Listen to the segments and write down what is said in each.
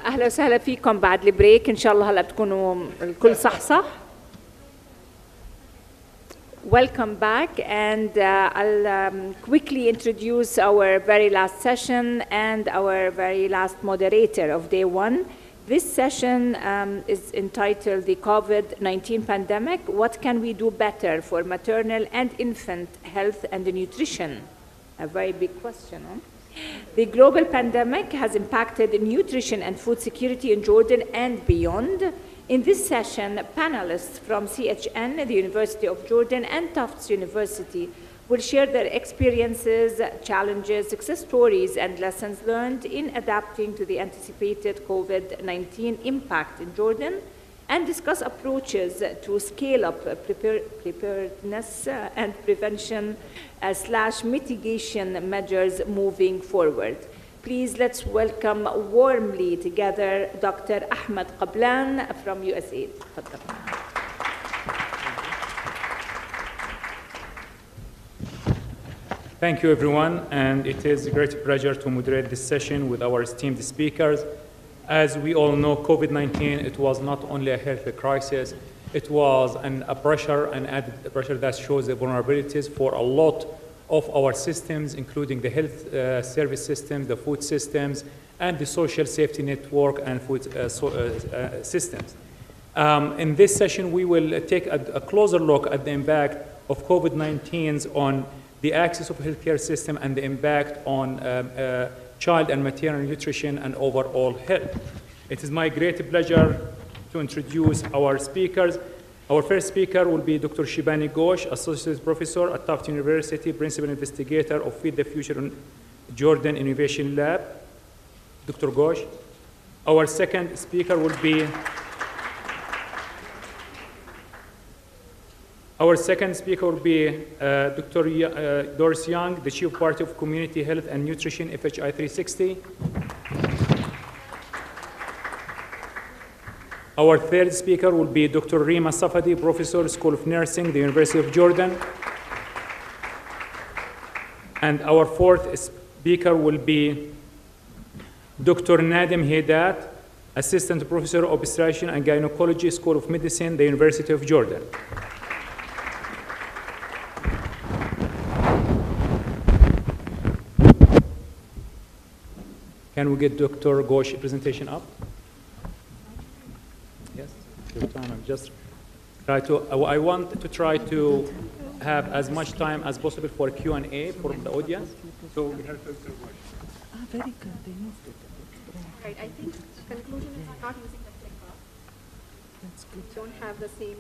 أهلا وسهلا فيكم بعد البريك. إن شاء الله هلا بتكونوا الكل صح. Welcome back, and I'll quickly introduce our very last session and our very last moderator of day one. This session is entitled The COVID-19 Pandemic, What Can We Do Better for Maternal and Infant Health and Nutrition? A very big question, huh? The global pandemic has impacted nutrition and food security in Jordan and beyond. In this session, panelists from CHN, the University of Jordan, and Tufts University will share their experiences, challenges, success stories, and lessons learned in adapting to the anticipated COVID-19 impact in Jordan, and discuss approaches to scale up preparedness and prevention / mitigation measures moving forward. Please let's welcome warmly together Dr. Ahmed Kablan from USAID. Thank you, everyone, and it is a great pleasure to moderate this session with our esteemed speakers. As we all know, COVID-19, it was not only a health crisis, it was a pressure, an added pressure that shows the vulnerabilities for a lot of our systems, including the health service systems, the food systems, and the social safety network and food systems. In this session, we will take a closer look at the impact of COVID-19 on the access of healthcare system and the impact on child and maternal nutrition and overall health. It is my great pleasure to introduce our speakers. Our first speaker will be Dr. Shibani Ghosh, Associate Professor at Tufts University, Principal Investigator of Feed the Future Jordan Innovation Lab. Dr. Ghosh. Our second speaker will be Dr. Doris Youngs, the Chief Party of Community Health and Nutrition, FHI 360. Our third speaker will be Dr. Reema Safadi, Professor, School of Nursing, the University of Jordan. And our fourth speaker will be Dr. Nadia Muhaidat, Assistant Professor of Obstetrician and Gynecology, School of Medicine, the University of Jordan. Can we get Dr. Ghosh's presentation up? Yes, your time. I'm just try to. I want to try to have as much time as possible for Q&A for the audience. So we have Dr. Ghosh. Very good. They moved it. Right. I think the conclusion is not using the clicker. That's good. Don't have the same.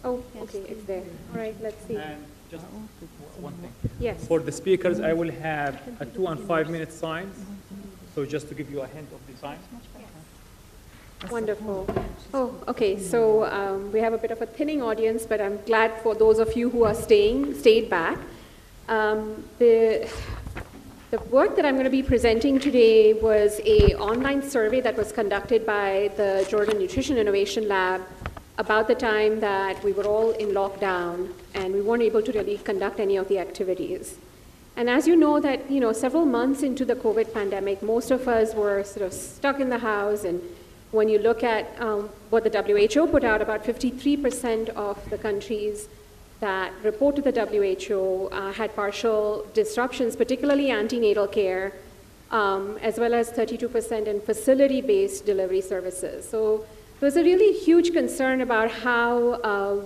Oh, okay, it's there. All right, let's see. And just one thing. Yes. For the speakers, I will have a 2 and 5 minute signs. So just to give you a hint of the time. Wonderful. Oh, okay. So we have a bit of a thinning audience, but I'm glad for those of you who are stayed back. The work that I'm going to be presenting today was an online survey that was conducted by the Jordan Nutrition Innovation Lab about the time that we were all in lockdown and we weren't able to really conduct any of the activities. And as you know that, several months into the COVID pandemic, most of us were sort of stuck in the house. And when you look at what the WHO put out, about 53% of the countries that report to the WHO had partial disruptions, particularly antenatal care, as well as 32% in facility-based delivery services. So there was a really huge concern about how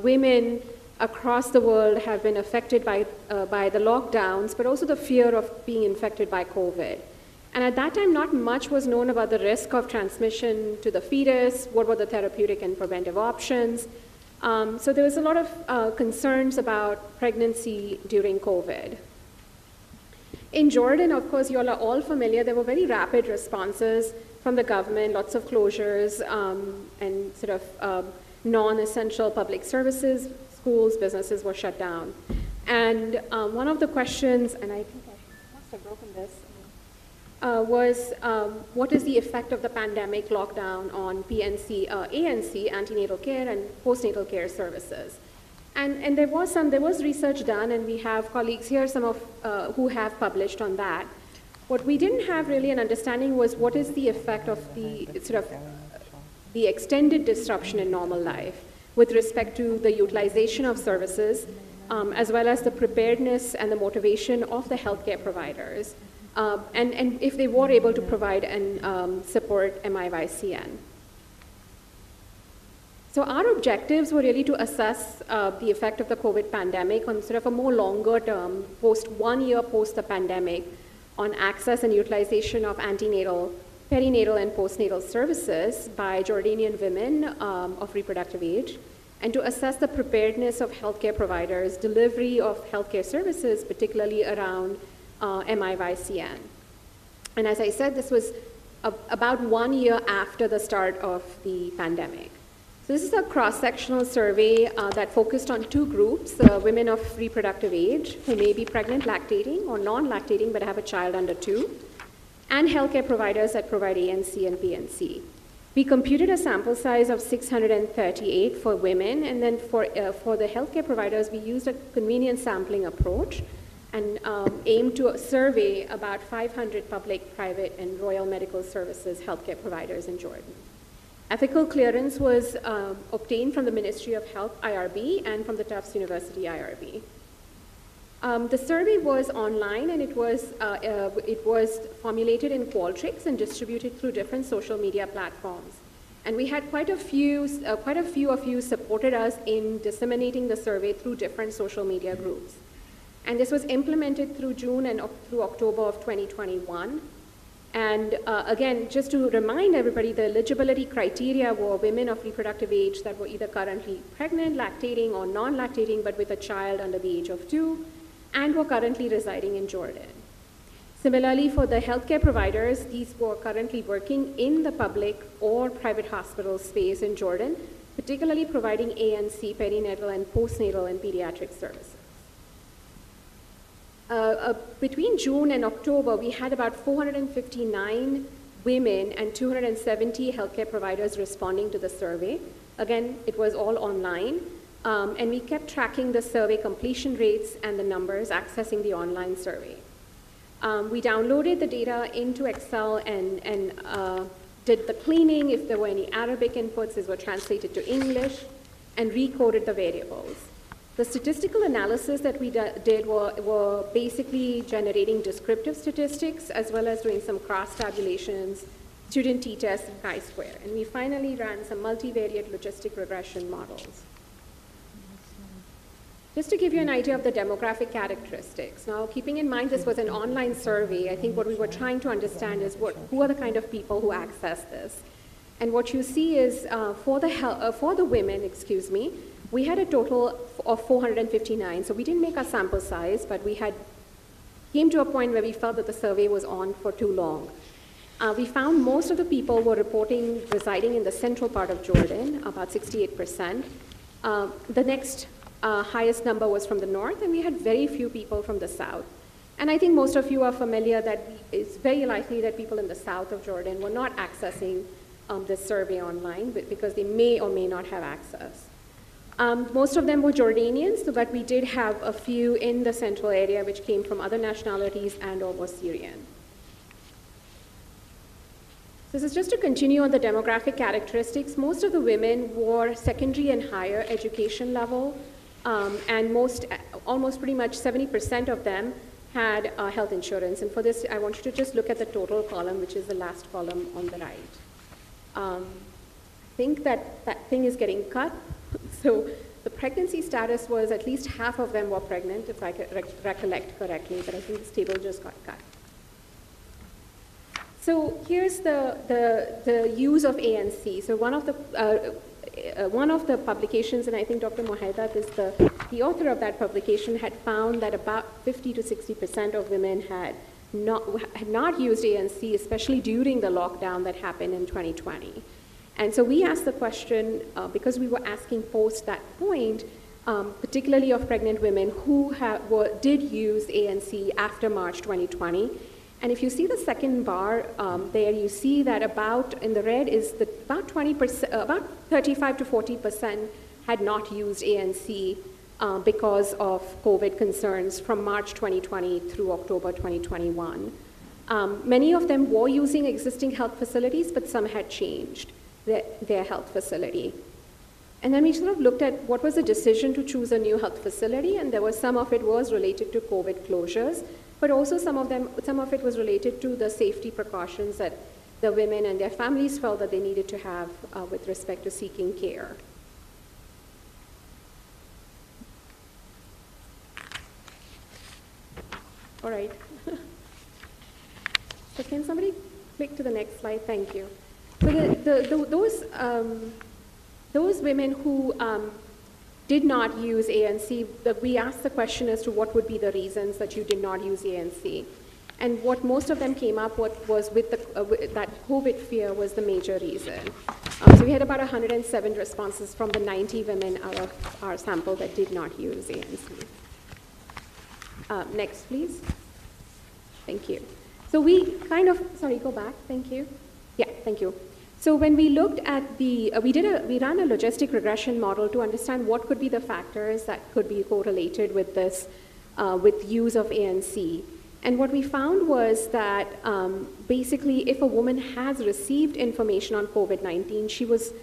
women across the world have been affected by the lockdowns, but also the fear of being infected by COVID. And at that time, not much was known about the risk of transmission to the fetus, what were the therapeutic and preventive options. So there was a lot of concerns about pregnancy during COVID. In Jordan, of course, you all are all familiar, there were very rapid responses from the government, lots of closures and sort of non-essential public services. Schools, businesses were shut down. And one of the questions, and I think I must have broken this, was what is the effect of the pandemic lockdown on ANC, antenatal care and postnatal care services? And there was research done, and we have colleagues here, some of who have published on that. What we didn't have really an understanding was what is the effect of the the extended disruption in normal life with respect to the utilization of services, as well as the preparedness and the motivation of the healthcare providers, and if they were able to provide and support MIYCN. So our objectives were really to assess the effect of the COVID pandemic on sort of a more longer term, 1 year post the pandemic, on access and utilization of antenatal, perinatal, and postnatal services by Jordanian women of reproductive age, and to assess the preparedness of healthcare providers, delivery of healthcare services, particularly around MIYCN. And as I said, this was about 1 year after the start of the pandemic. So this is a cross-sectional survey that focused on 2 groups, women of reproductive age who may be pregnant, lactating, or non-lactating but have a child under 2, and healthcare providers that provide ANC and PNC. We computed a sample size of 638 for women, and then for the healthcare providers, we used a convenient sampling approach and aimed to survey about 500 public, private, and Royal Medical Services healthcare providers in Jordan. Ethical clearance was obtained from the Ministry of Health IRB and from the Tufts University IRB. The survey was online, and it was formulated in Qualtrics and distributed through different social media platforms. And we had quite a few of you supported us in disseminating the survey through different social media groups. And this was implemented through June and through October of 2021. And again, just to remind everybody, the eligibility criteria were women of reproductive age that were either currently pregnant, lactating, or non-lactating, but with a child under the age of 2, and were currently residing in Jordan. Similarly, for the healthcare providers, these were currently working in the public or private hospital space in Jordan, particularly providing ANC, perinatal, and postnatal and pediatric services. Between June and October, we had about 459 women and 270 healthcare providers responding to the survey. Again, it was all online. And we kept tracking the survey completion rates and the numbers accessing the online survey. We downloaded the data into Excel and did the cleaning. If there were any Arabic inputs, these were translated to English and recoded the variables. The statistical analysis that we did were basically generating descriptive statistics as well as doing some cross-tabulations, student t-tests, and chi-square. And we finally ran some multivariate logistic regression models. Just to give you an idea of the demographic characteristics. Now, keeping in mind this was an online survey, I think what we were trying to understand is who are the kind of people who access this. And what you see is for the women, we had a total of 459. So we didn't make our sample size, but we came to a point where we felt that the survey was on for too long. We found most of the people were reporting residing in the central part of Jordan, about 68%. The next highest number was from the north, and we had very few people from the south. And I think most of you are familiar that it's very likely that people in the south of Jordan were not accessing this survey online because they may or may not have access. Most of them were Jordanians, but we did have a few in the central area which came from other nationalities and or were Syrian. This is just to continue on the demographic characteristics. Most of the women were secondary and higher education level, and almost pretty much 70% of them had health insurance. And for this, I want you to just look at the total column, which is the last column on the right. I think that thing is getting cut. So the pregnancy status was at least half of them were pregnant, if I recollect correctly, but I think this table just got cut. So here's the use of ANC. So one of the publications, and I think Dr. Muhaidat is the author of that publication, had found that about 50 to 60% of women had not used ANC, especially during the lockdown that happened in 2020. And so we asked the question, because we were asking post that point, particularly of pregnant women who did use ANC after March 2020. And if you see the second bar there, you see that in the red is about 20%, about 35 to 40% had not used ANC because of COVID concerns from March 2020 through October 2021. Many of them were using existing health facilities, but some had changed their health facility. And then we sort of looked at what was the decision to choose a new health facility, and there was some of it was related to COVID closures, but also some of it was related to the safety precautions that the women and their families felt that they needed to have with respect to seeking care. All right. So can somebody click to the next slide? Thank you. So those women who did not use ANC, we asked the question as to what would be the reasons that you did not use ANC. And what most of them came up with was that COVID fear was the major reason. So we had about 107 responses from the 90 women out of our sample that did not use ANC. Next, please. Thank you. So we kind of, sorry, go back. Thank you. Yeah, thank you. So when we looked at the, we ran a logistic regression model to understand what could be the factors that could be correlated with this, with use of ANC. And what we found was that basically if a woman has received information on COVID-19, she was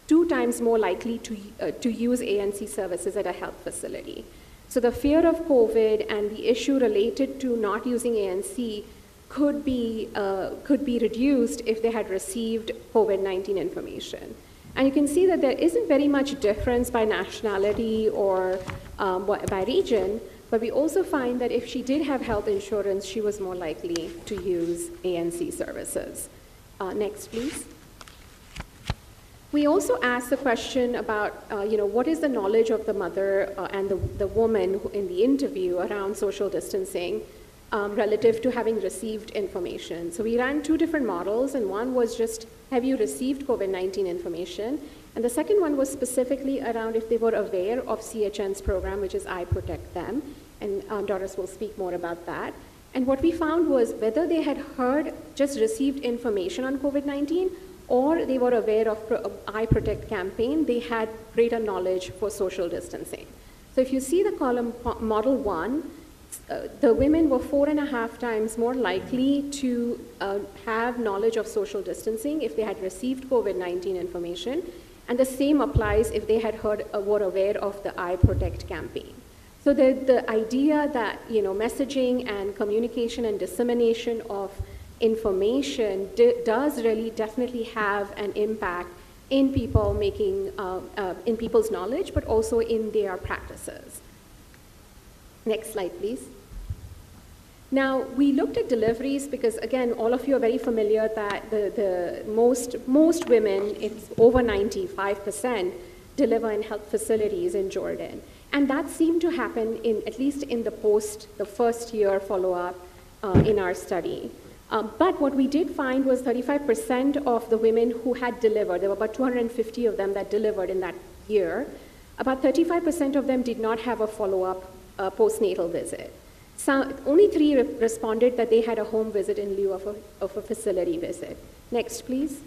two times more likely to use ANC services at a health facility. So the fear of COVID and the issue related to not using ANC could be reduced if they had received COVID-19 information. And you can see that there isn't very much difference by nationality or by region, but we also find that if she did have health insurance, she was more likely to use ANC services. Next, please. We also asked the question about, what is the knowledge of the mother and the woman in the interview around social distancing relative to having received information. So we ran two different models, and one was just, have you received COVID-19 information? And the second one was specifically around if they were aware of CHN's program, which is I Protect Them, and Doris will speak more about that. And what we found was whether they had just received information on COVID-19, or they were aware of I Protect campaign, they had greater knowledge for social distancing. So if you see the column model 1, the women were 4.5 times more likely to have knowledge of social distancing if they had received COVID-19 information, and the same applies if they had were aware of the I Protect campaign. So the idea that messaging and communication and dissemination of information does really definitely have an impact in people in people's knowledge, but also in their practices. Next slide, please. Now, we looked at deliveries because, again, all of you are very familiar that the most women, it's over 95%, deliver in health facilities in Jordan. And that seemed to happen at least in the first year follow-up in our study. But what we did find was 35% of the women who had delivered, there were about 250 of them that delivered in that year, about 35% of them did not have a follow-up postnatal visit. So only 3 responded that they had a home visit in lieu of a facility visit. Next, please.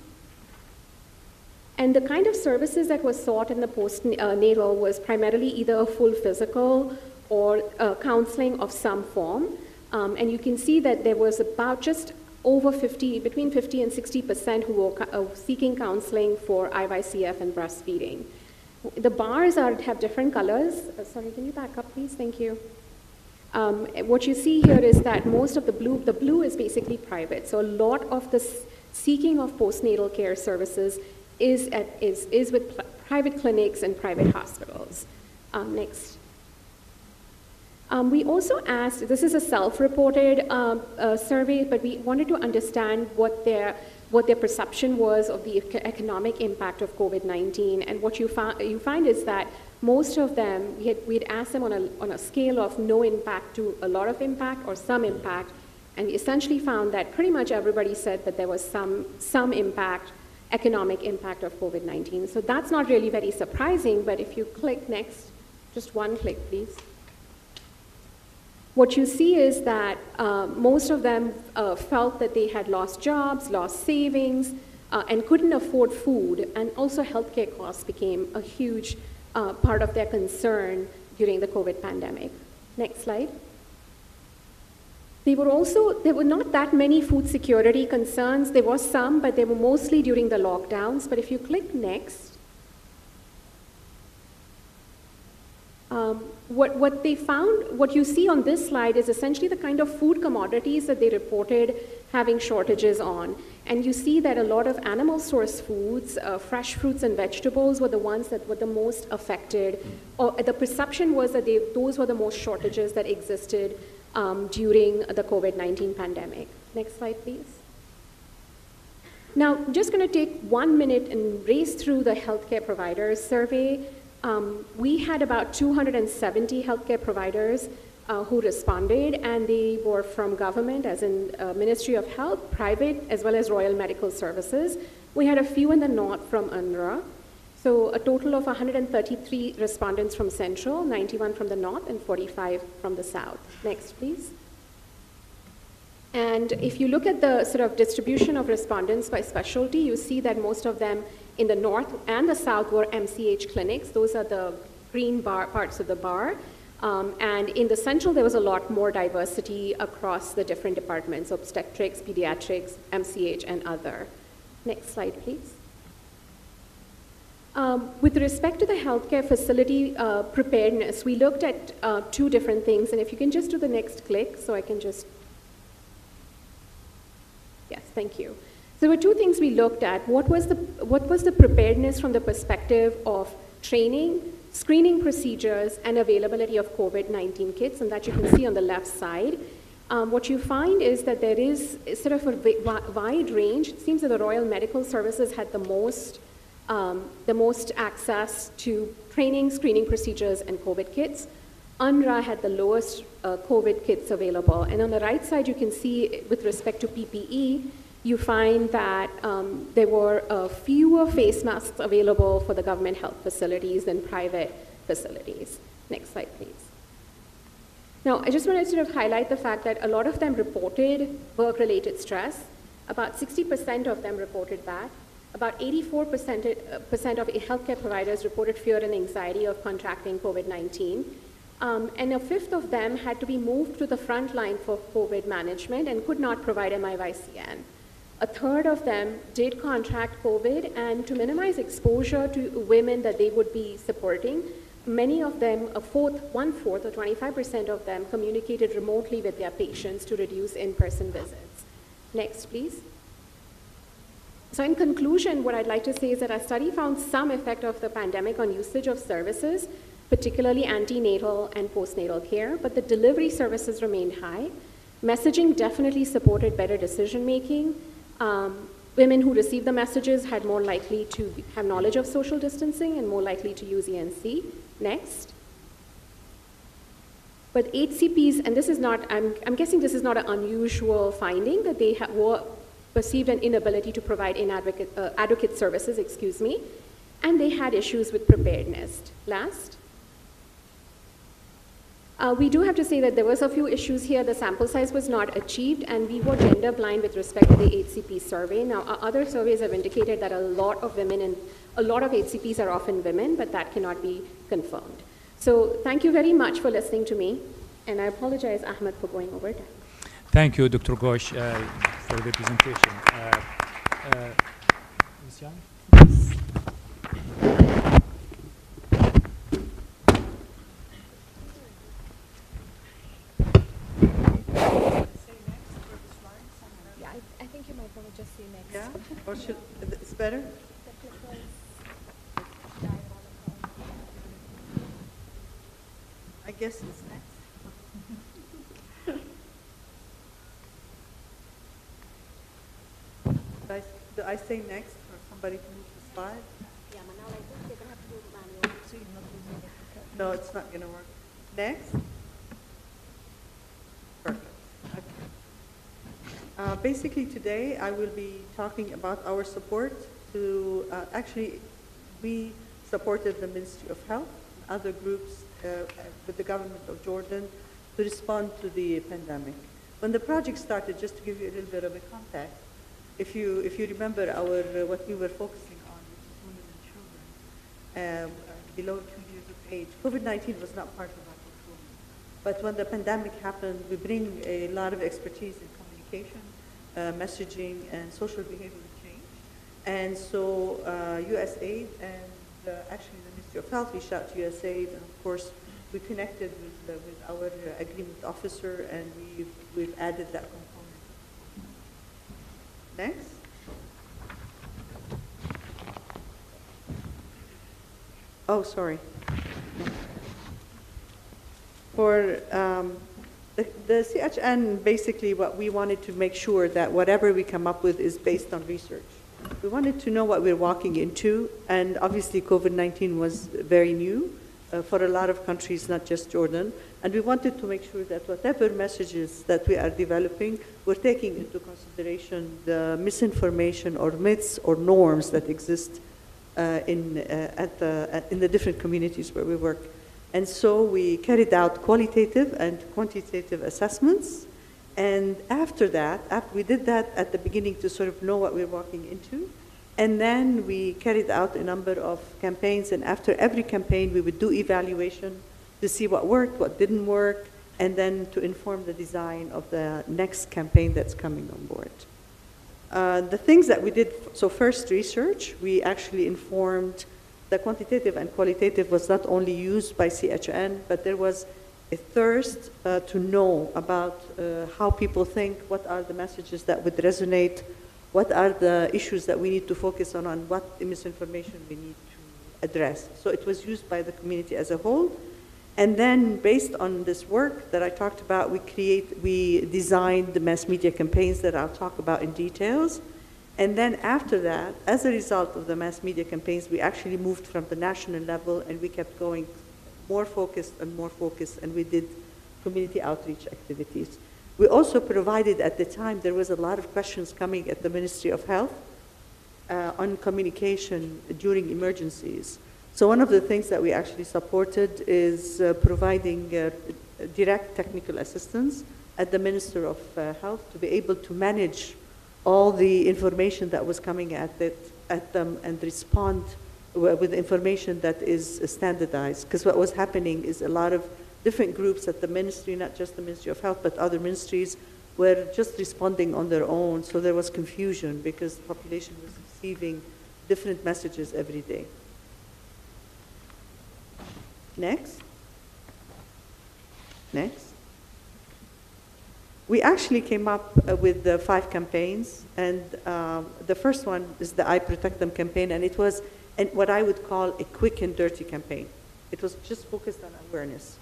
And the kind of services that was sought in the postnatal was primarily either a full physical or counseling of some form. And you can see that there was about just over between 50 and 60% who were seeking counseling for IYCF and breastfeeding. The bars have different colors. Sorry, can you back up, please? Thank you. What you see here is that most of the blue is basically private. So a lot of the seeking of postnatal care services is with private clinics and private hospitals. Next. We also asked, this is a self-reported survey, but we wanted to understand what their perception was of the economic impact of COVID-19. And what you find is that most of them, we'd asked them on a scale of no impact to a lot of impact or some impact, and we essentially found that pretty much everybody said that there was some impact, economic impact of COVID-19. So that's not really very surprising, but if you click next, just one click, please. What you see is that most of them felt that they had lost jobs, lost savings, and couldn't afford food, and also healthcare costs became a huge part of their concern during the COVID pandemic. Next slide. There were not that many food security concerns. There was some, but they were mostly during the lockdowns. But if you click next, what they found, what you see on this slide is essentially the kind of food commodities that they reported having shortages on. And you see that a lot of animal source foods, fresh fruits and vegetables were the ones that were the most affected. Or the perception was that those were the most shortages that existed during the COVID-19 pandemic. Next slide, please. Now, I'm just going to take 1 minute and race through the healthcare providers survey. We had about 270 healthcare providers who responded, and they were from government, as in Ministry of Health, private, as well as Royal Medical Services. We had a few in the north from UNRWA. So a total of 133 respondents from Central, 91 from the north, and 45 from the south. Next, please. And if you look at the sort of distribution of respondents by specialty, you see that most of them in the north and the south were MCH clinics. Those are the green parts of the bar. And in the central, there was a lot more diversity across the different departments: obstetrics, pediatrics, MCH, and other. Next slide, please. With respect to the healthcare facility preparedness, we looked at two different things. And if you can just do the next click, so I can just... Yes, thank you. So there were two things we looked at. What was the preparedness from the perspective of training, screening procedures, and availability of COVID-19 kits, and that you can see on the left side. What you find is that there is sort of a wide range. It seems that the Royal Medical Services had the most access to training, screening procedures, and COVID kits. UNRWA had the lowest COVID kits available. And on the right side, you can see with respect to PPE, you find that there were fewer face masks available for the government health facilities than private facilities. Next slide, please. Now, I just want to sort of highlight the fact that a lot of them reported work-related stress. About 60% of them reported that. About 84% of healthcare providers reported fear and anxiety of contracting COVID-19. And a fifth of them had to be moved to the front line for COVID management and could not provide MIYCN. A third of them did contract COVID, and to minimize exposure to women that they would be supporting, many of them, one-fourth or 25% of them communicated remotely with their patients to reduce in-person visits. Next, please. So in conclusion, what I'd like to say is that our study found some effect of the pandemic on usage of services, particularly antenatal and postnatal care, but the delivery services remained high. Messaging definitely supported better decision-making. Women who received the messages had more likely to have knowledge of social distancing and more likely to use ENC. Next. But HCPs, and this is not, I'm guessing this is not an unusual finding, that they perceived an inability to provide adequate services, and they had issues with preparedness. Last. We do have to say that there was a few issues here. The sample size was not achieved, and we were gender blind with respect to the HCP survey. Now, other surveys have indicated that a lot of women and a lot of HCPs are often women, but that cannot be confirmed. So thank you very much for listening to me, and I apologize, Ahmed, for going over time. Thank you, Dr. Ghosh, for the presentation. Ms. Young? Just see next. Yeah? Or should, it's better? I guess it's next. Do I say next for somebody to move the slide? Yeah, Manal, I think you're going to have to do it manually. So you're not using it. No, it's not going to work. Next. Perfect. Okay. Basically today I will be talking about our support to, actually we supported the Ministry of Health and other groups with the government of Jordan to respond to the pandemic. When the project started, just to give you a little bit of a context, if you remember what we were focusing on, which is women and children below 2 years of age, COVID-19 was not part of our portfolio. But when the pandemic happened, we bring a lot of expertise in communication, messaging, and social behavioral change. And so USAID and actually the Ministry of Health reached out to USAID, and of course we connected with our agreement officer, and we've added that component. Next. Oh, sorry. For the CHN, basically what we wanted to make sure that whatever we come up with is based on research. We wanted to know what we're walking into, and obviously COVID-19 was very new for a lot of countries, not just Jordan. And we wanted to make sure that whatever messages that we are developing, we're taking into consideration the misinformation or myths or norms that exist in the different communities where we work. And so we carried out qualitative and quantitative assessments. And after that, we did that at the beginning to sort of know what we're walking into. And then we carried out a number of campaigns. And after every campaign, we would do evaluation to see what worked, what didn't work, and then to inform the design of the next campaign that's coming on board. The things that we did, so first research, we actually informed the quantitative and qualitative was not only used by CHN, but there was a thirst to know about how people think, what are the messages that would resonate, what are the issues that we need to focus on what misinformation we need to address. So it was used by the community as a whole. And then based on this work that I talked about, we designed the mass media campaigns that I'll talk about in details. And then after that, as a result of the mass media campaigns, we actually moved from the national level and we kept going more focused, and we did community outreach activities. We also provided, at the time, there was a lot of questions coming at the Ministry of Health on communication during emergencies. So one of the things that we actually supported is providing direct technical assistance at the Minister of Health to be able to manage all the information that was coming at them and respond with information that is standardized. Because what was happening is a lot of different groups at the ministry, not just the Ministry of Health, but other ministries, were just responding on their own. So there was confusion because the population was receiving different messages every day. Next. Next. We actually came up with 5 campaigns, and the first one is the I Protect Them campaign, and it was what I would call a quick and dirty campaign. It was just focused on awareness,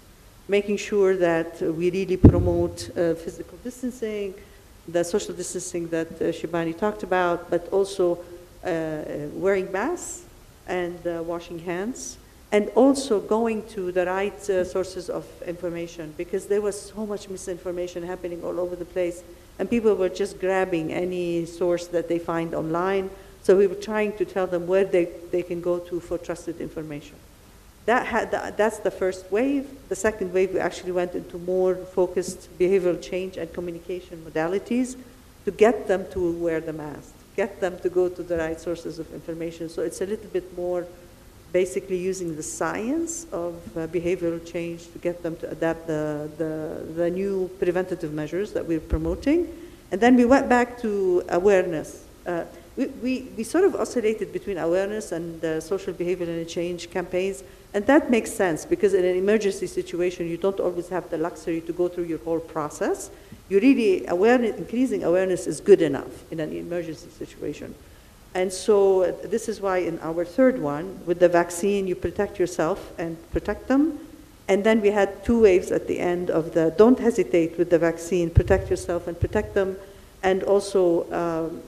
making sure that we really promote physical distancing, the social distancing that Shibani talked about, but also wearing masks and washing hands, and also going to the right sources of information, because there was so much misinformation happening all over the place, and people were just grabbing any source that they find online. So we were trying to tell them where they can go to for trusted information. That's the first wave. The second wave, we actually went into more focused behavioral change and communication modalities to get them to wear the mask, get them to go to the right sources of information. So it's a little bit more basically using the science of behavioral change to get them to adapt the new preventative measures that we're promoting. And then we went back to awareness. We sort of oscillated between awareness and social behavioral change campaigns, and that makes sense because in an emergency situation, you don't always have the luxury to go through your whole process. You really, increasing awareness is good enough in an emergency situation. And so this is why in our third one, with the vaccine, you protect yourself and protect them. And then we had 2 waves at the end of the don't hesitate with the vaccine, protect yourself and protect them. And also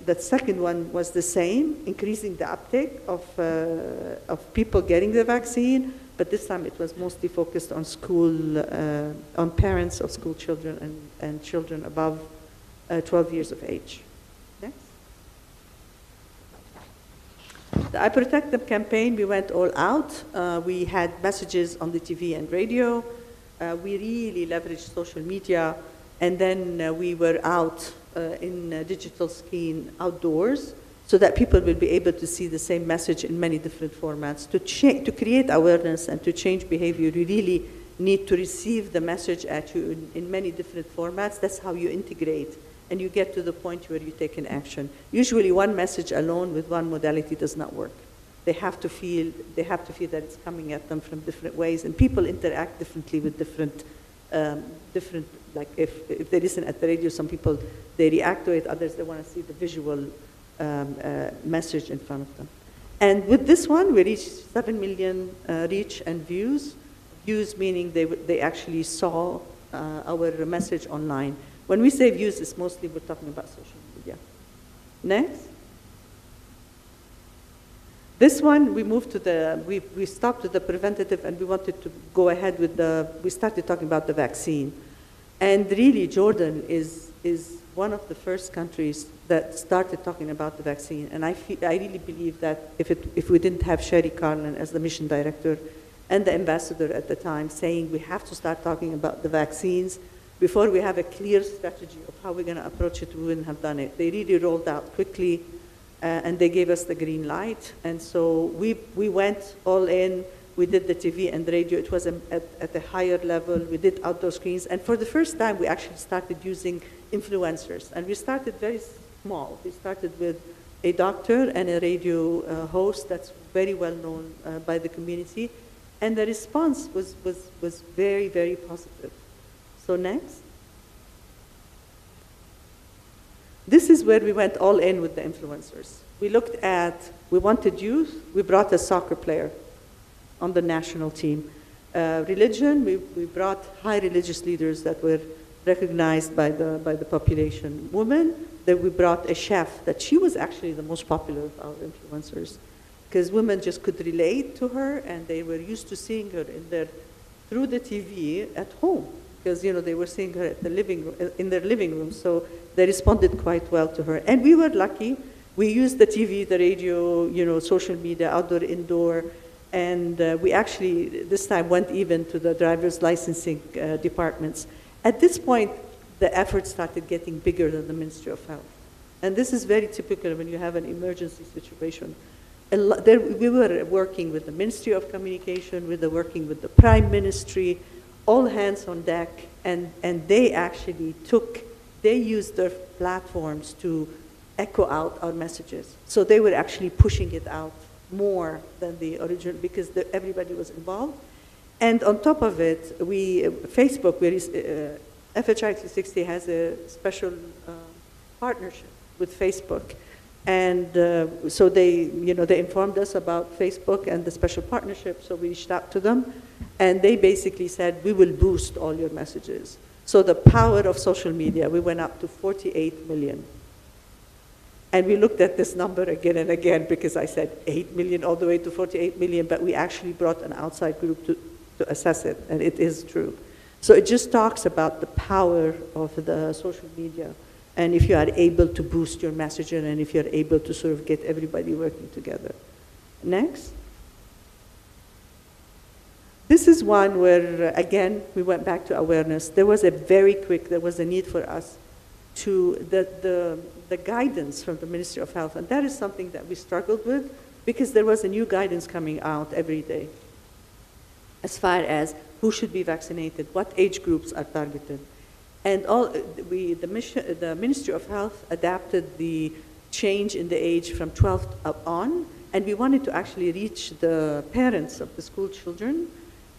the second one was the same, increasing the uptake of people getting the vaccine, but this time it was mostly focused on on parents of school children and children above 12 years of age. Next. The I Protect Them campaign, we went all out. We had messages on the TV and radio. We really leveraged social media, and then we were out in digital screen outdoors so that people will be able to see the same message in many different formats. To create awareness and to change behavior, you really need to receive the message at you in many different formats. That's how you integrate, and you get to the point where you take an action. Usually one message alone with one modality does not work. They have to feel that it's coming at them from different ways, and people interact differently with different, like if they listen at the radio, some people, they react to it, others, they want to see the visual message in front of them. And with this one, we reached 7 million reach and views. Views meaning they actually saw our message online. When we say views, it's mostly we're talking about social media. Next. This one, we moved to we stopped with the preventative, and we wanted to go ahead with we started talking about the vaccine. And really, Jordan is one of the first countries that started talking about the vaccine. And I really believe that if we didn't have Sherry Carlin as the mission director and the ambassador at the time saying we have to start talking about the vaccines before we have a clear strategy of how we're going to approach it, we wouldn't have done it. They really rolled out quickly. And they gave us the green light. And so we went all in. We did the TV and the radio. It was at a higher level. We did outdoor screens. And for the first time, we actually started using influencers. And we started very small. We started with a doctor and a radio host that's very well known by the community. And the response was very, very positive. So next. This is where we went all in with the influencers. We wanted youth. We brought a soccer player on the national team. Religion, we brought high religious leaders that were recognized by the population. Women, that we brought a chef, that she was actually the most popular of our influencers, because women just could relate to her, and they were used to seeing her through the TV at home, because they were seeing her at in their living room, so they responded quite well to her. And we were lucky. We used the TV, the radio, social media, outdoor, indoor, and we actually this time went even to the driver's licensing departments. At this point, the effort started getting bigger than the Ministry of Health. And this is very typical when you have an emergency situation. We were working with the Ministry of Communication, we were working with the Prime Ministry, all hands on deck, and they actually they used their platforms to echo out our messages. So they were actually pushing it out more than the original, because everybody was involved. And on top of it, Facebook, FHI 360 has a special partnership with Facebook. And so they informed us about Facebook and the special partnership, so we reached out to them. And they basically said, we will boost all your messages. So the power of social media, we went up to 48 million. And we looked at this number again and again, because I said 8 million all the way to 48 million, but we actually brought an outside group to assess it, and it is true. So it just talks about the power of the social media, and if you are able to boost your messaging, and if you're able to sort of get everybody working together. Next. This is one where, again, we went back to awareness. There was a need for us to, the guidance from the Ministry of Health, and that is something that we struggled with, because there was a new guidance coming out every day as far as who should be vaccinated, what age groups are targeted. And the Ministry of Health adapted the change in the age from 12 up on, and we wanted to actually reach the parents of the school children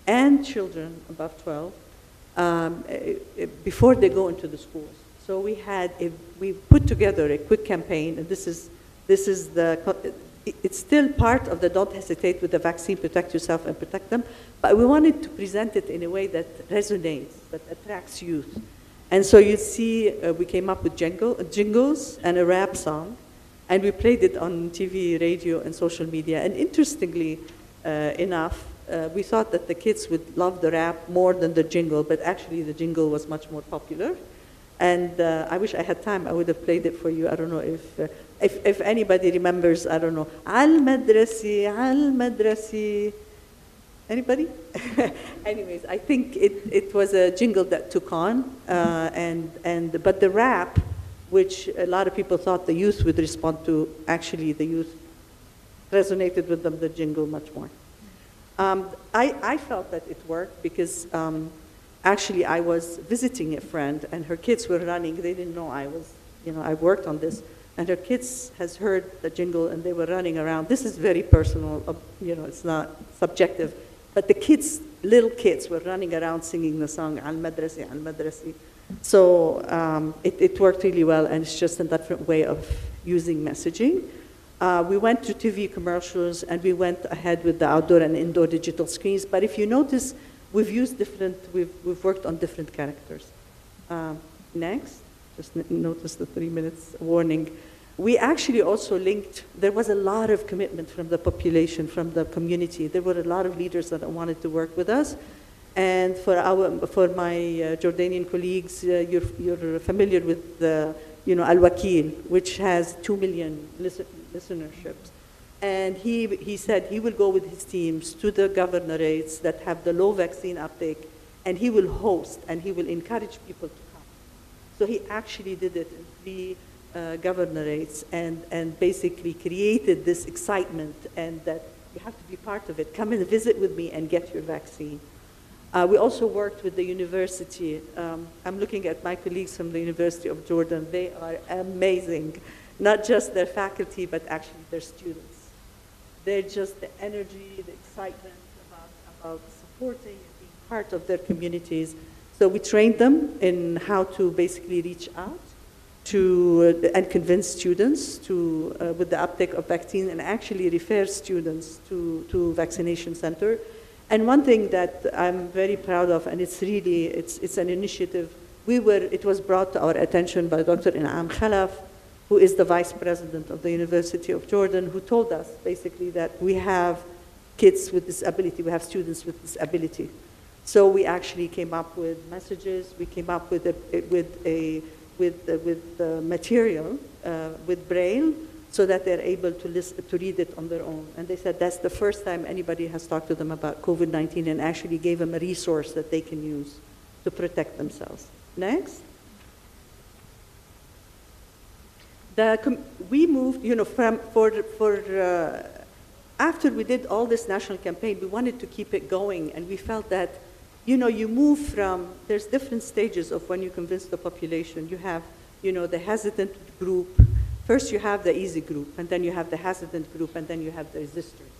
and children above 12 before they go into the schools. So we put together a quick campaign, and it's still part of the Don't Hesitate with the Vaccine, Protect Yourself and Protect Them, but we wanted to present it in a way that resonates, that attracts youth. And so you see, we came up with jingles and a rap song, and we played it on TV, radio, and social media. And interestingly enough, we thought that the kids would love the rap more than the jingle, but actually the jingle was much more popular. And I wish I had time, I would have played it for you. I don't know if anybody remembers, I don't know, Al-Madrasi, Al-Madrasi. Anybody? Anyways, I think it was a jingle that took on, but the rap, which a lot of people thought the youth would respond to, actually the youth resonated with them, the jingle much more. I felt that it worked because actually I was visiting a friend and her kids were running. They didn't know I was, I worked on this. And her kids has heard the jingle and they were running around. This is very personal, it's not subjective. But the kids, little kids, were running around singing the song, Al Madrasi, Al Madrasi. So it worked really well, and it's just a different way of using messaging. We went to TV commercials, and we went ahead with the outdoor and indoor digital screens. But if you notice, we've worked on different characters. Next, just notice the 3 minutes warning. We actually also linked, there was a lot of commitment from the population, from the community. There were a lot of leaders that wanted to work with us. And for my Jordanian colleagues, you're familiar with the, Al Wakil, which has 2 million listenerships. And he said he will go with his teams to the governorates that have the low vaccine uptake, and he will host and he will encourage people to come. So he actually did it in 3 governorates and basically created this excitement and that you have to be part of it. Come and visit with me and get your vaccine. We also worked with the university. I'm looking at my colleagues from the University of Jordan. They are amazing. Not just their faculty, but actually their students. They're just the energy, the excitement about supporting and being part of their communities. So we trained them in how to basically reach out and convince students with the uptake of vaccine and actually refer students to vaccination center. And one thing that I'm very proud of, and it's an initiative, it was brought to our attention by Dr. In'am Khalaf, who is the vice president of the University of Jordan, who told us basically that we have kids with disability, we have students with disability. So we actually came up with messages, we came up with material, with Braille, so that they're able to read it on their own. And they said that's the first time anybody has talked to them about COVID-19 and actually gave them a resource that they can use to protect themselves. Next. We moved, after we did all this national campaign, we wanted to keep it going, and we felt that, you move from, there's different stages of when you convince the population. You have, the hesitant group. First you have the easy group, and then you have the hesitant group, and then you have the resistors.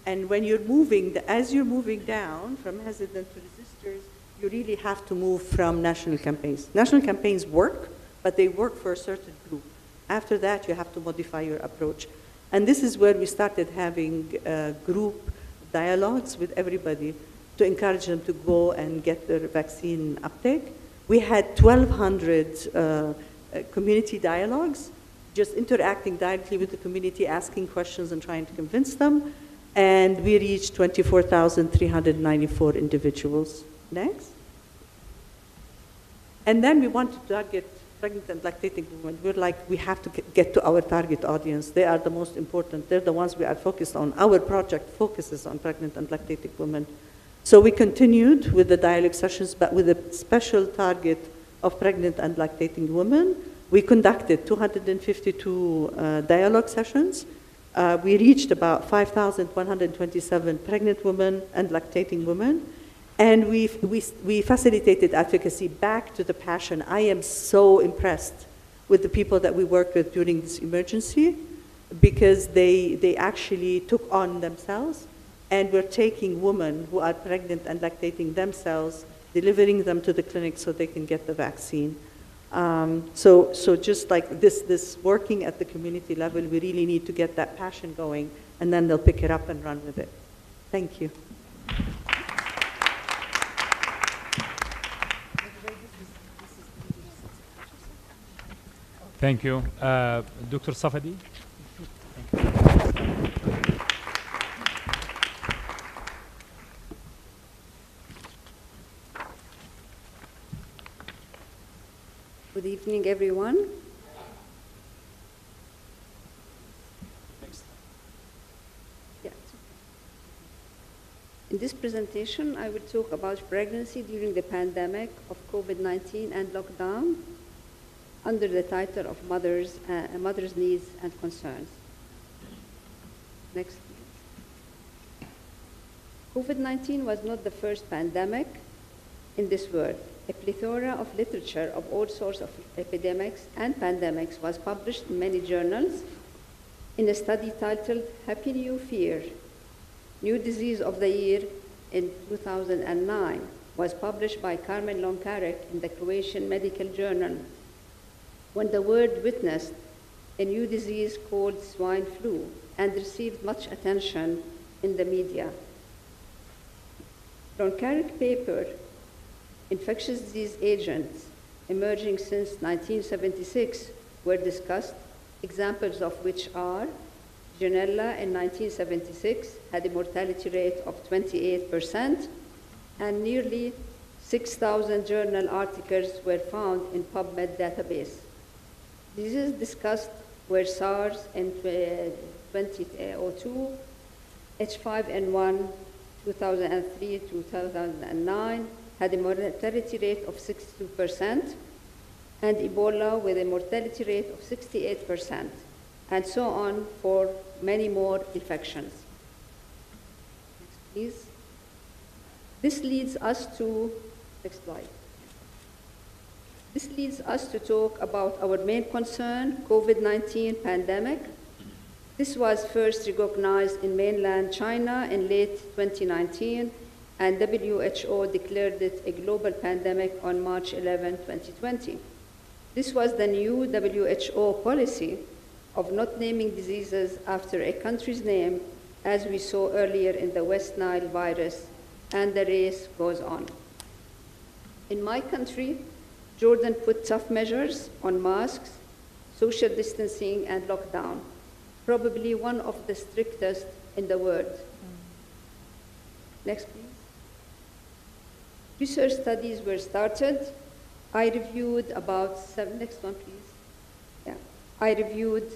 And when you're moving, as you're moving down from hesitant to resistors, you really have to move from national campaigns. National campaigns work, but they work for a certain group. After that, you have to modify your approach. And this is where we started having group dialogues with everybody to encourage them to go and get their vaccine uptake. We had 1,200 community dialogues, just interacting directly with the community, asking questions and trying to convince them. And we reached 24,394 individuals. Next. And then we wanted to target pregnant and lactating women. We're like, we have to get to our target audience. They are the most important. They're the ones we are focused on. Our project focuses on pregnant and lactating women. So we continued with the dialogue sessions, but with a special target of pregnant and lactating women. We conducted 252 dialogue sessions. We reached about 5,127 pregnant women and lactating women. And we facilitated advocacy back to the passion. I am so impressed with the people that we worked with during this emergency because they actually took on themselves and were taking women who are pregnant and lactating themselves, delivering them to the clinic so they can get the vaccine. So just like this working at the community level, we really need to get that passion going, and then they'll pick it up and run with it. Thank you. Thank you. Dr. Safadi? Good evening, everyone. In this presentation, I will talk about pregnancy during the pandemic of COVID-19 and lockdown under the title of Mother's Needs and Concerns. Next, please. COVID-19 was not the first pandemic in this world. A plethora of literature of all sorts of epidemics and pandemics was published in many journals in a study titled Happy New Fear, New Disease of the Year in 2009, was published by Carmen Lonkarek in the Croatian Medical Journal, when the world witnessed a new disease called swine flu and received much attention in the media. Lonkarek paper, Infectious Disease Agents Emerging Since 1976, were discussed, examples of which are Janella in 1976 had a mortality rate of 28%, and nearly 6,000 journal articles were found in PubMed database. Diseases discussed were SARS in 2002, H5N1 2003-2009 had a mortality rate of 62%, and Ebola with a mortality rate of 68%, and so on for many more infections. Next, please. This leads us to, next slide. This leads us to talk about our main concern, COVID-19 pandemic. This was first recognized in mainland China in late 2019, and WHO declared it a global pandemic on March 11, 2020. This was the new WHO policy of not naming diseases after a country's name, as we saw earlier in the West Nile virus, and the race goes on. In my country, Jordan put tough measures on masks, social distancing, and lockdown, probably one of the strictest in the world. Next, please. Research studies were started. I reviewed about next one, please. Yeah. I reviewed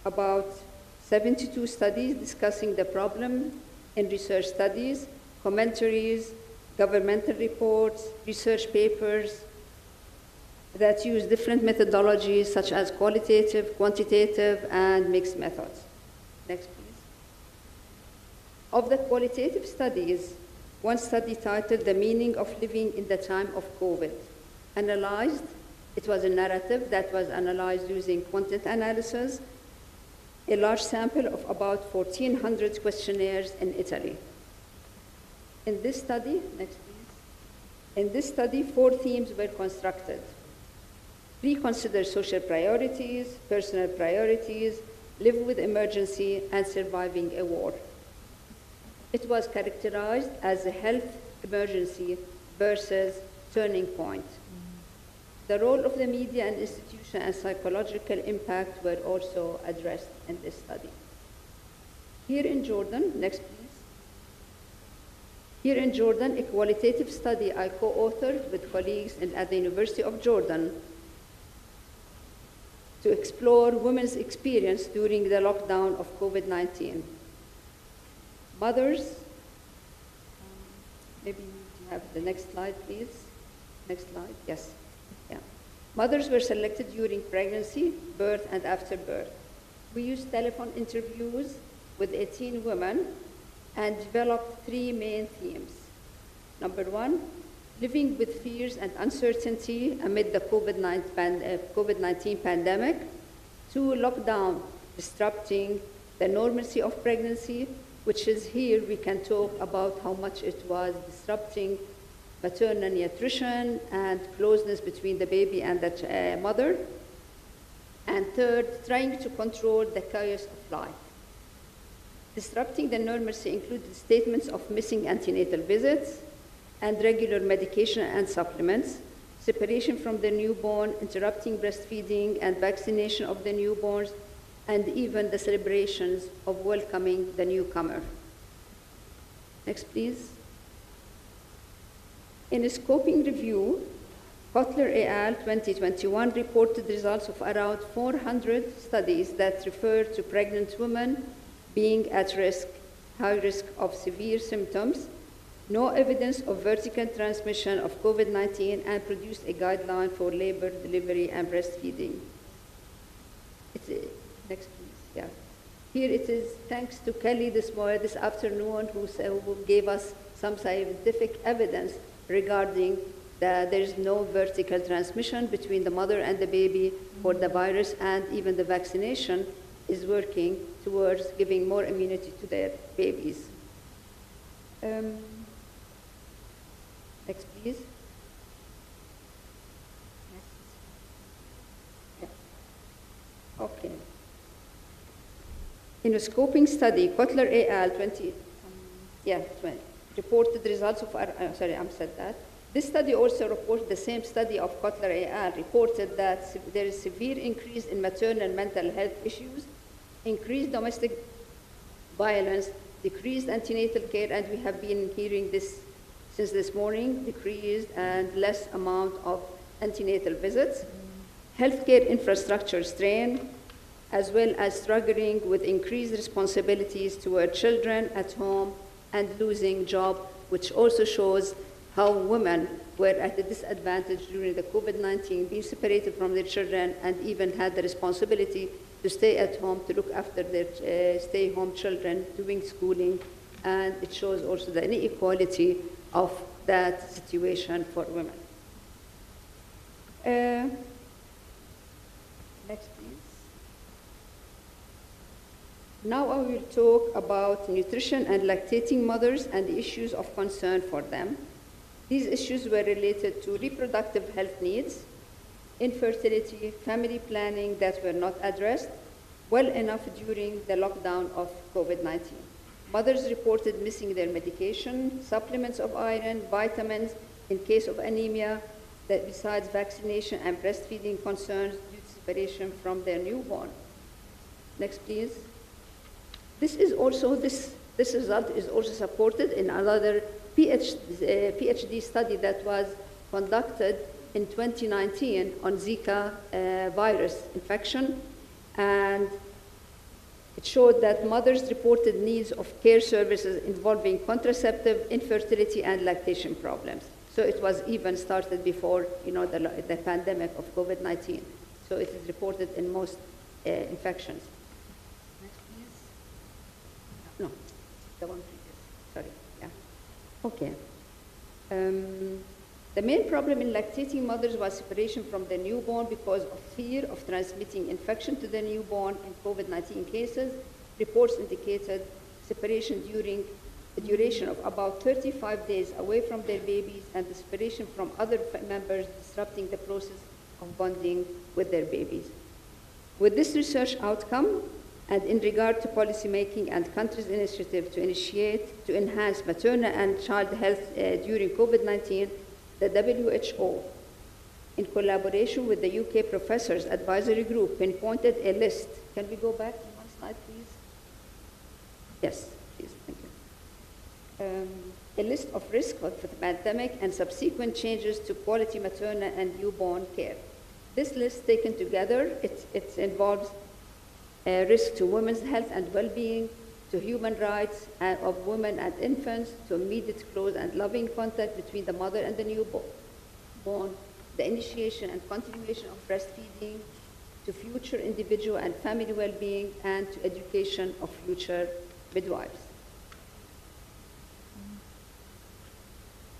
about 72 studies discussing the problem in research studies, commentaries, governmental reports, research papers that use different methodologies such as qualitative, quantitative, and mixed methods. Next, please. Of the qualitative studies, one study titled The Meaning of Living in the Time of COVID analyzed, it was a narrative that was analyzed using content analysis, a large sample of about 1,400 questionnaires in Italy. In this study, next please. In this study, 4 themes were constructed. Reconsider social priorities, personal priorities, live with emergency, and surviving a war. It was characterized as a health emergency versus turning point. The role of the media and institution and psychological impact were also addressed in this study. Here in Jordan, next please. Here in Jordan, a qualitative study I co-authored with colleagues at the University of Jordan to explore women's experience during the lockdown of COVID-19. Mothers, maybe you have the next slide, please. Next slide, yes. Yeah. Mothers were selected during pregnancy, birth, and after birth. We used telephone interviews with 18 women and developed 3 main themes. Number 1, living with fears and uncertainty amid the COVID-19 pandemic. 2, lockdown, disrupting the normalcy of pregnancy, which is here we can talk about how much it was disrupting maternal nutrition and closeness between the baby and the mother. And 3rd, trying to control the chaos of life. Disrupting the normalcy included statements of missing antenatal visits and regular medication and supplements, separation from the newborn, interrupting breastfeeding and vaccination of the newborns, and even the celebrations of welcoming the newcomer. Next, please. In a scoping review, Kotler et al. 2021 reported results of around 400 studies that refer to pregnant women being at risk, high risk of severe symptoms, no evidence of vertical transmission of COVID-19, and produced a guideline for labor, delivery, and breastfeeding. Next, please. Yeah. Here it is thanks to Kelly this afternoon who gave us some scientific evidence regarding that there is no vertical transmission between the mother and the baby for the virus, and even the vaccination is working towards giving more immunity to their babies. Next, please. Yeah. Okay. In a scoping study, Kotler et al. Reported results of This study also reported, the same study of Kotler et al. Reported that there is severe increase in maternal mental health issues, increased domestic violence, decreased antenatal care, and we have been hearing this since this morning, decreased and less amount of antenatal visits, healthcare infrastructure strain, as well as struggling with increased responsibilities toward children at home and losing job, which also shows how women were at a disadvantage during the COVID-19, being separated from their children and even had the responsibility to stay at home, to look after their stay-home children, doing schooling, and it shows also the inequality of that situation for women. Next, please. Now I will talk about nutrition and lactating mothers and the issues of concern for them. These issues were related to reproductive health needs, infertility, family planning that were not addressed well enough during the lockdown of COVID-19. Mothers reported missing their medication, supplements of iron, vitamins in case of anemia, that besides vaccination and breastfeeding concerns due to separation from their newborn. Next, please. This result is also supported in another PhD study that was conducted in 2019 on Zika virus infection, and it showed that mothers reported needs of care services involving contraceptive, infertility, and lactation problems. So it was even started before, the pandemic of COVID-19. So it is reported in most infections. Next, please. No, the one previous. Sorry. Yeah. Okay. The main problem in lactating mothers was separation from the newborn because of fear of transmitting infection to the newborn in COVID-19 cases. Reports indicated separation during a duration of about 35 days away from their babies, and the separation from other members, disrupting the process of bonding with their babies. With this research outcome, and in regard to policymaking and countries' initiative to enhance maternal and child health during COVID-19, the WHO, in collaboration with the UK Professors Advisory Group, pinpointed a list. Can we go back one slide, please? Yes, please, thank you. A list of risks of the pandemic and subsequent changes to quality maternal and newborn care. This list taken together, it involves risk to women's health and well-being, to human rights of women and infants, to immediate close and loving contact between the mother and the newborn, the initiation and continuation of breastfeeding, to future individual and family well-being, and to education of future midwives.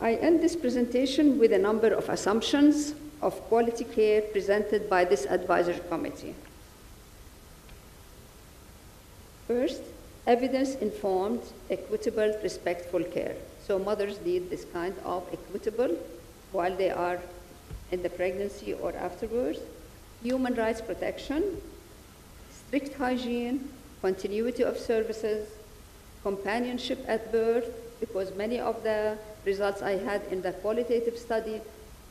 I end this presentation with a number of assumptions of quality care presented by this advisory committee. First, evidence-informed, equitable, respectful care. So mothers need this kind of equitable while they are in the pregnancy or afterwards. Human rights protection, strict hygiene, continuity of services, companionship at birth, because many of the results I had in the qualitative study,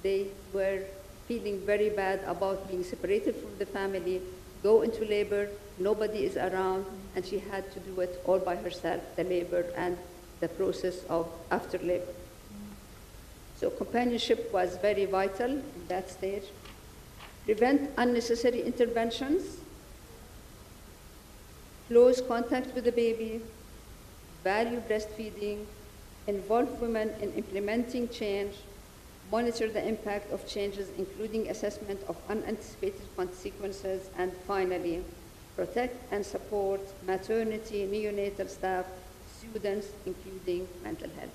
they were feeling very bad about being separated from the family, go into labor, nobody is around, and she had to do it all by herself, the labor and the process of after labor. So companionship was very vital in that stage. Prevent unnecessary interventions, close contact with the baby, value breastfeeding, involve women in implementing change, monitor the impact of changes, including assessment of unanticipated consequences, and finally, protect and support maternity, neonatal staff, students, including mental health.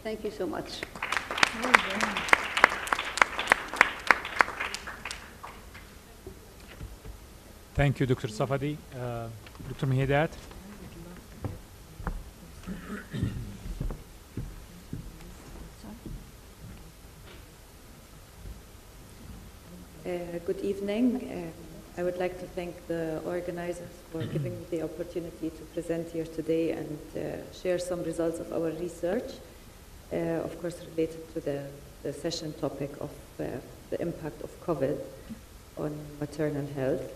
Thank you so much. Thank you, Dr. Safadi. Dr. Muhaidat. Good evening. I would like to thank the organizers for giving me the opportunity to present here today and share some results of our research, of course related to the session topic of the impact of COVID on maternal health.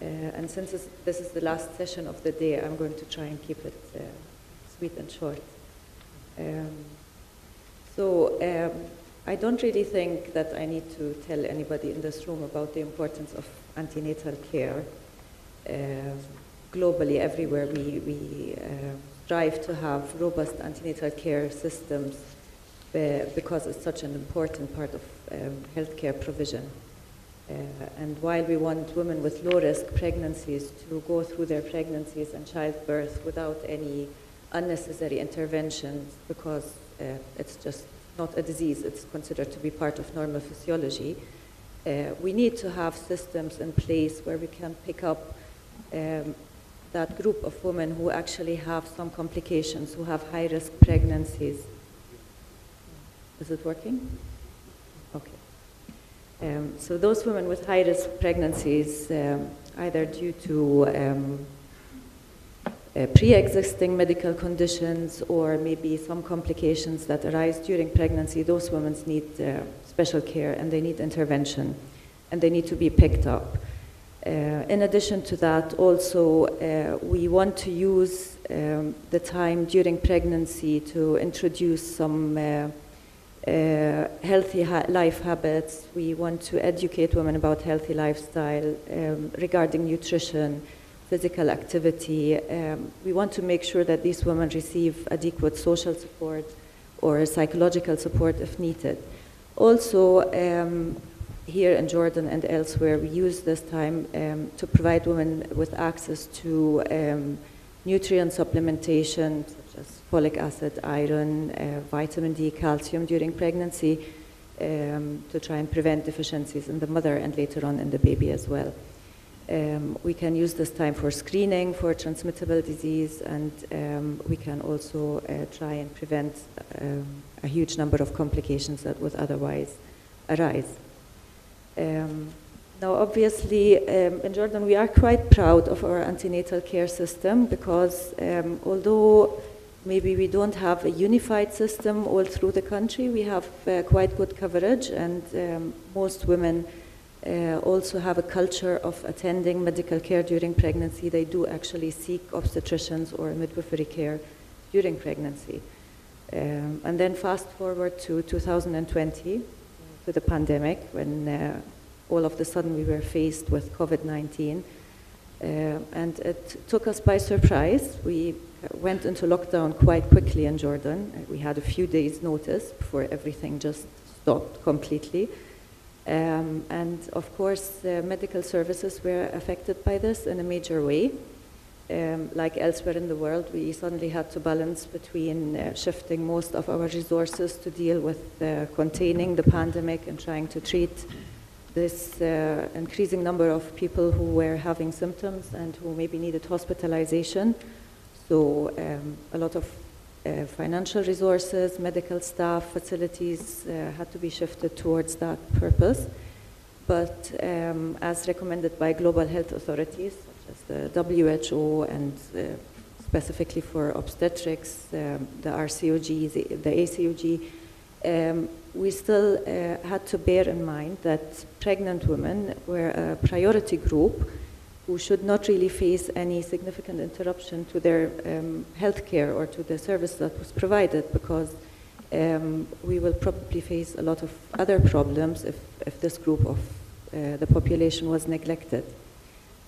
And since this is the last session of the day, I'm going to try and keep it sweet and short. I don't really think that I need to tell anybody in this room about the importance of antenatal care. Globally, everywhere, we strive to have robust antenatal care systems because it's such an important part of healthcare provision. And while we want women with low-risk pregnancies to go through their pregnancies and childbirth without any unnecessary interventions, because it's just not a disease, it's considered to be part of normal physiology, we need to have systems in place where we can pick up that group of women who actually have some complications, who have high-risk pregnancies. Is it working? Okay. So those women with high-risk pregnancies, either due to pre-existing medical conditions or maybe some complications that arise during pregnancy, those women need special care and they need intervention and they need to be picked up. In addition to that, also we want to use the time during pregnancy to introduce some healthy life habits. We want to educate women about healthy lifestyle regarding nutrition, physical activity. We want to make sure that these women receive adequate social support or psychological support if needed. Also, here in Jordan and elsewhere, we use this time to provide women with access to nutrient supplementation, such as folic acid, iron, vitamin D, calcium during pregnancy, to try and prevent deficiencies in the mother and later on in the baby as well. We can use this time for screening for transmittable disease, and we can also try and prevent a huge number of complications that would otherwise arise. Now, obviously, in Jordan, we are quite proud of our antenatal care system because although maybe we don't have a unified system all through the country, we have quite good coverage, and most women also have a culture of attending medical care during pregnancy. They do actually seek obstetricians or midwifery care during pregnancy. And then fast forward to 2020, to the pandemic, when all of a sudden we were faced with COVID-19. And it took us by surprise. We went into lockdown quite quickly in Jordan. We had a few days' notice before everything just stopped completely. And of course, medical services were affected by this in a major way. Like elsewhere in the world, we suddenly had to balance between shifting most of our resources to deal with containing the pandemic and trying to treat this increasing number of people who were having symptoms and who maybe needed hospitalization. So a lot of financial resources, medical staff, facilities had to be shifted towards that purpose. But as recommended by global health authorities, such as the WHO and specifically for obstetrics, the RCOG, the ACOG, we still had to bear in mind that pregnant women were a priority group who should not really face any significant interruption to their health care or to the service that was provided, because we will probably face a lot of other problems if this group of the population was neglected.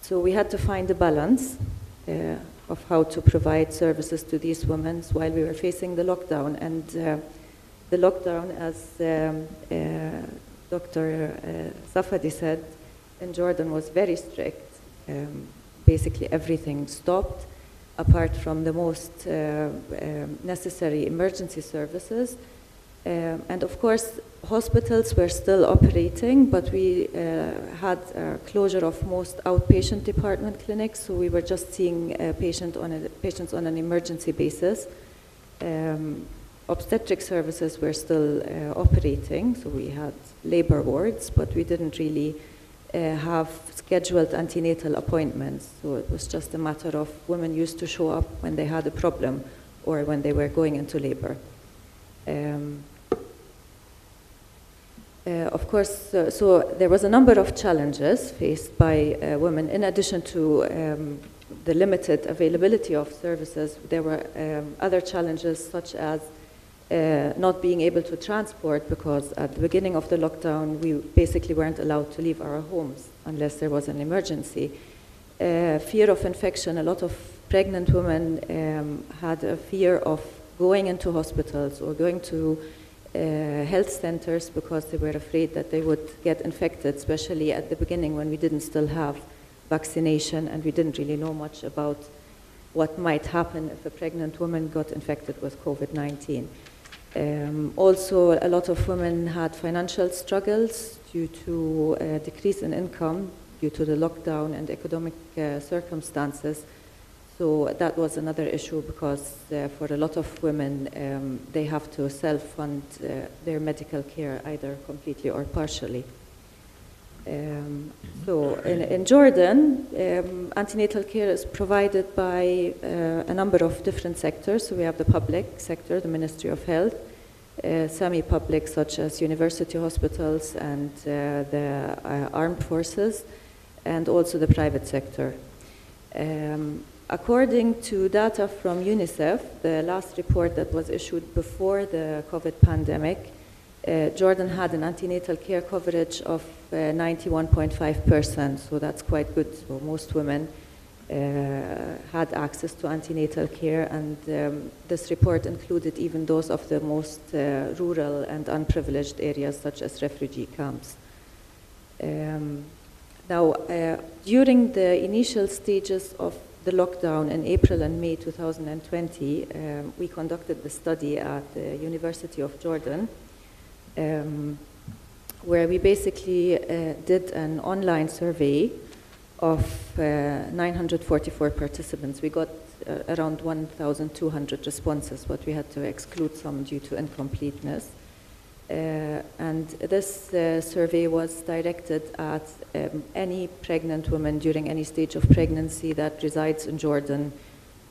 So we had to find a balance of how to provide services to these women while we were facing the lockdown. And the lockdown, as Dr. Safadi said, in Jordan was very strict. Basically everything stopped, apart from the most necessary emergency services. And of course, hospitals were still operating, but we had a closure of most outpatient department clinics, so we were just seeing patients on an emergency basis. Obstetric services were still operating, so we had labor wards, but we didn't really have scheduled antenatal appointments. So it was just a matter of women used to show up when they had a problem or when they were going into labor. Of course, so there was a number of challenges faced by women. In addition to the limited availability of services, there were other challenges such as not being able to transport, because at the beginning of the lockdown, we basically weren't allowed to leave our homes unless there was an emergency. Fear of infection. A lot of pregnant women had a fear of going into hospitals or going to health centers because they were afraid that they would get infected, especially at the beginning when we didn't still have vaccination and we didn't really know much about what might happen if a pregnant woman got infected with COVID-19. Also, a lot of women had financial struggles due to a decrease in income due to the lockdown and economic circumstances. So that was another issue, because for a lot of women, they have to self-fund their medical care either completely or partially. So in Jordan, antenatal care is provided by a number of different sectors. So we have the public sector, the Ministry of Health, semi-public such as university hospitals and the armed forces, and also the private sector. According to data from UNICEF, the last report that was issued before the COVID pandemic, Jordan had an antenatal care coverage of 91.5%, so that's quite good. So most women had access to antenatal care, and this report included even those of the most rural and unprivileged areas, such as refugee camps. Now, during the initial stages of the lockdown in April and May 2020, we conducted the study at the University of Jordan, where we basically did an online survey of 944 participants. We got around 1,200 responses, but we had to exclude some due to incompleteness. And this survey was directed at any pregnant woman during any stage of pregnancy that resides in Jordan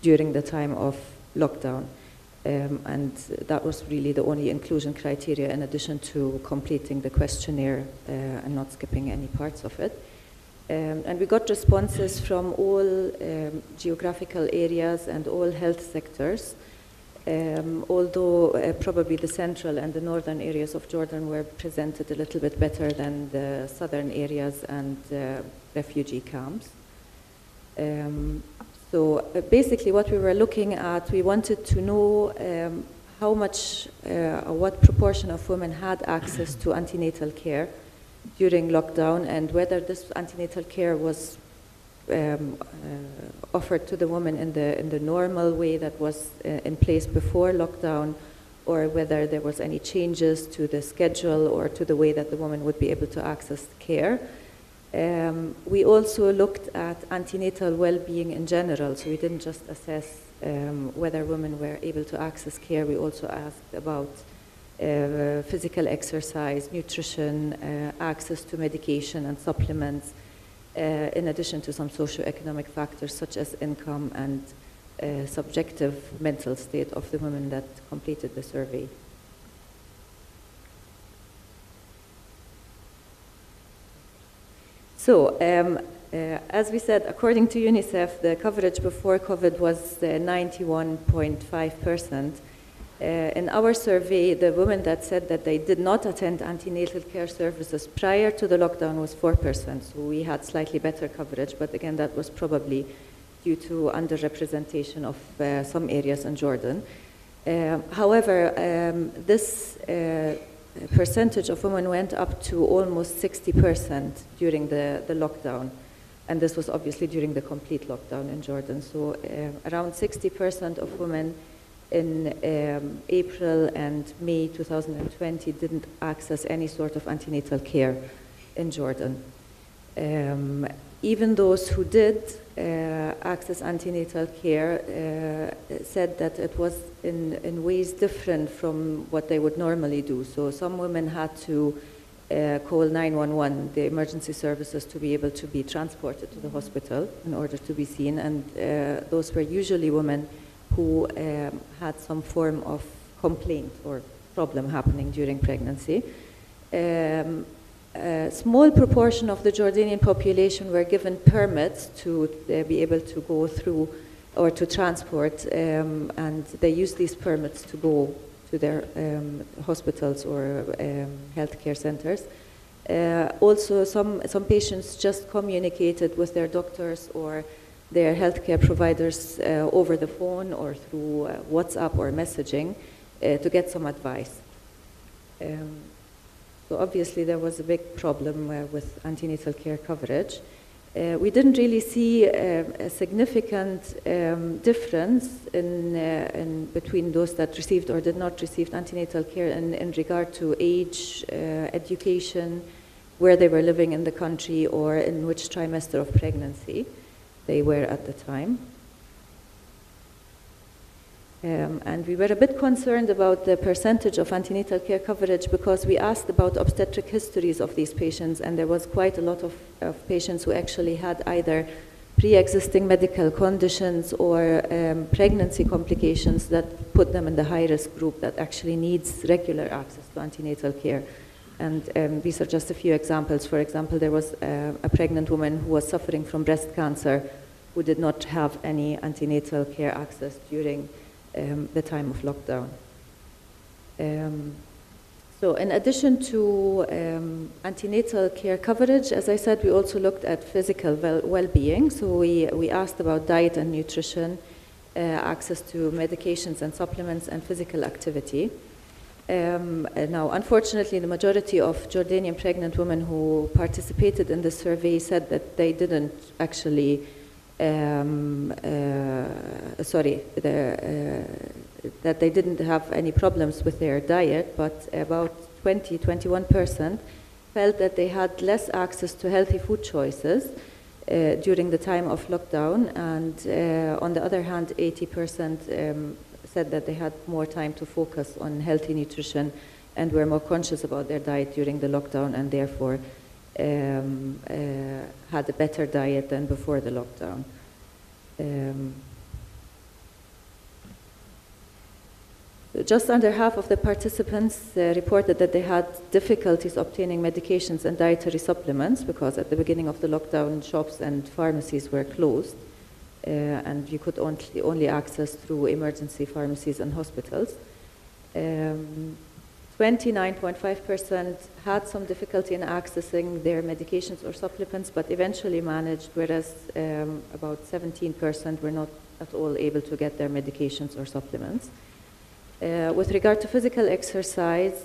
during the time of lockdown. And that was really the only inclusion criteria, in addition to completing the questionnaire and not skipping any parts of it. And we got responses from all geographical areas and all health sectors, although probably the central and the northern areas of Jordan were presented a little bit better than the southern areas and refugee camps. So basically what we were looking at, we wanted to know how much, what proportion of women had access to antenatal care during lockdown, and whether this antenatal care was offered to the woman in the normal way that was in place before lockdown, or whether there was any changes to the schedule or to the way that the woman would be able to access care. We also looked at antenatal well-being in general, so we didn't just assess whether women were able to access care. We also asked about physical exercise, nutrition, access to medication and supplements, in addition to some socioeconomic factors such as income and subjective mental state of the women that completed the survey. So, as we said, according to UNICEF, the coverage before COVID was 91.5%. In our survey, the women that said that they did not attend antenatal care services prior to the lockdown was 4%. So we had slightly better coverage, but again, that was probably due to underrepresentation of some areas in Jordan. However, this percentage of women went up to almost 60% during the lockdown. And this was obviously during the complete lockdown in Jordan. So around 60% of women in April and May 2020 didn't access any sort of antenatal care in Jordan. Even those who did access antenatal care said that it was in ways different from what they would normally do. So some women had to call 911, the emergency services, to be able to be transported to the hospital in order to be seen. And those were usually women who had some form of complaint or problem happening during pregnancy. A small proportion of the Jordanian population were given permits to be able to go through or to transport, and they used these permits to go to their hospitals or healthcare centers. Also, some patients just communicated with their doctors or their healthcare providers over the phone or through WhatsApp or messaging to get some advice. So obviously there was a big problem with antenatal care coverage. We didn't really see a significant difference in between those that received or did not receive antenatal care in regard to age, education, where they were living in the country, or in which trimester of pregnancy they were at the time. And we were a bit concerned about the percentage of antenatal care coverage because we asked about obstetric histories of these patients, and there was quite a lot of patients who actually had either pre-existing medical conditions or pregnancy complications that put them in the high-risk group that actually needs regular access to antenatal care. And these are just a few examples. For example, there was a pregnant woman who was suffering from breast cancer who did not have any antenatal care access during the time of lockdown. So in addition to antenatal care coverage, as I said, we also looked at physical well-being. So we asked about diet and nutrition, access to medications and supplements, and physical activity. Now, unfortunately, the majority of Jordanian pregnant women who participated in the survey said that they didn't actually that they didn't have any problems with their diet, but about 21% felt that they had less access to healthy food choices during the time of lockdown, and on the other hand, 80% said that they had more time to focus on healthy nutrition and were more conscious about their diet during the lockdown, and therefore had a better diet than before the lockdown. Just under half of the participants reported that they had difficulties obtaining medications and dietary supplements because at the beginning of the lockdown, shops and pharmacies were closed, and you could only access through emergency pharmacies and hospitals. 29.5% had some difficulty in accessing their medications or supplements, but eventually managed, whereas about 17% were not at all able to get their medications or supplements. With regard to physical exercise,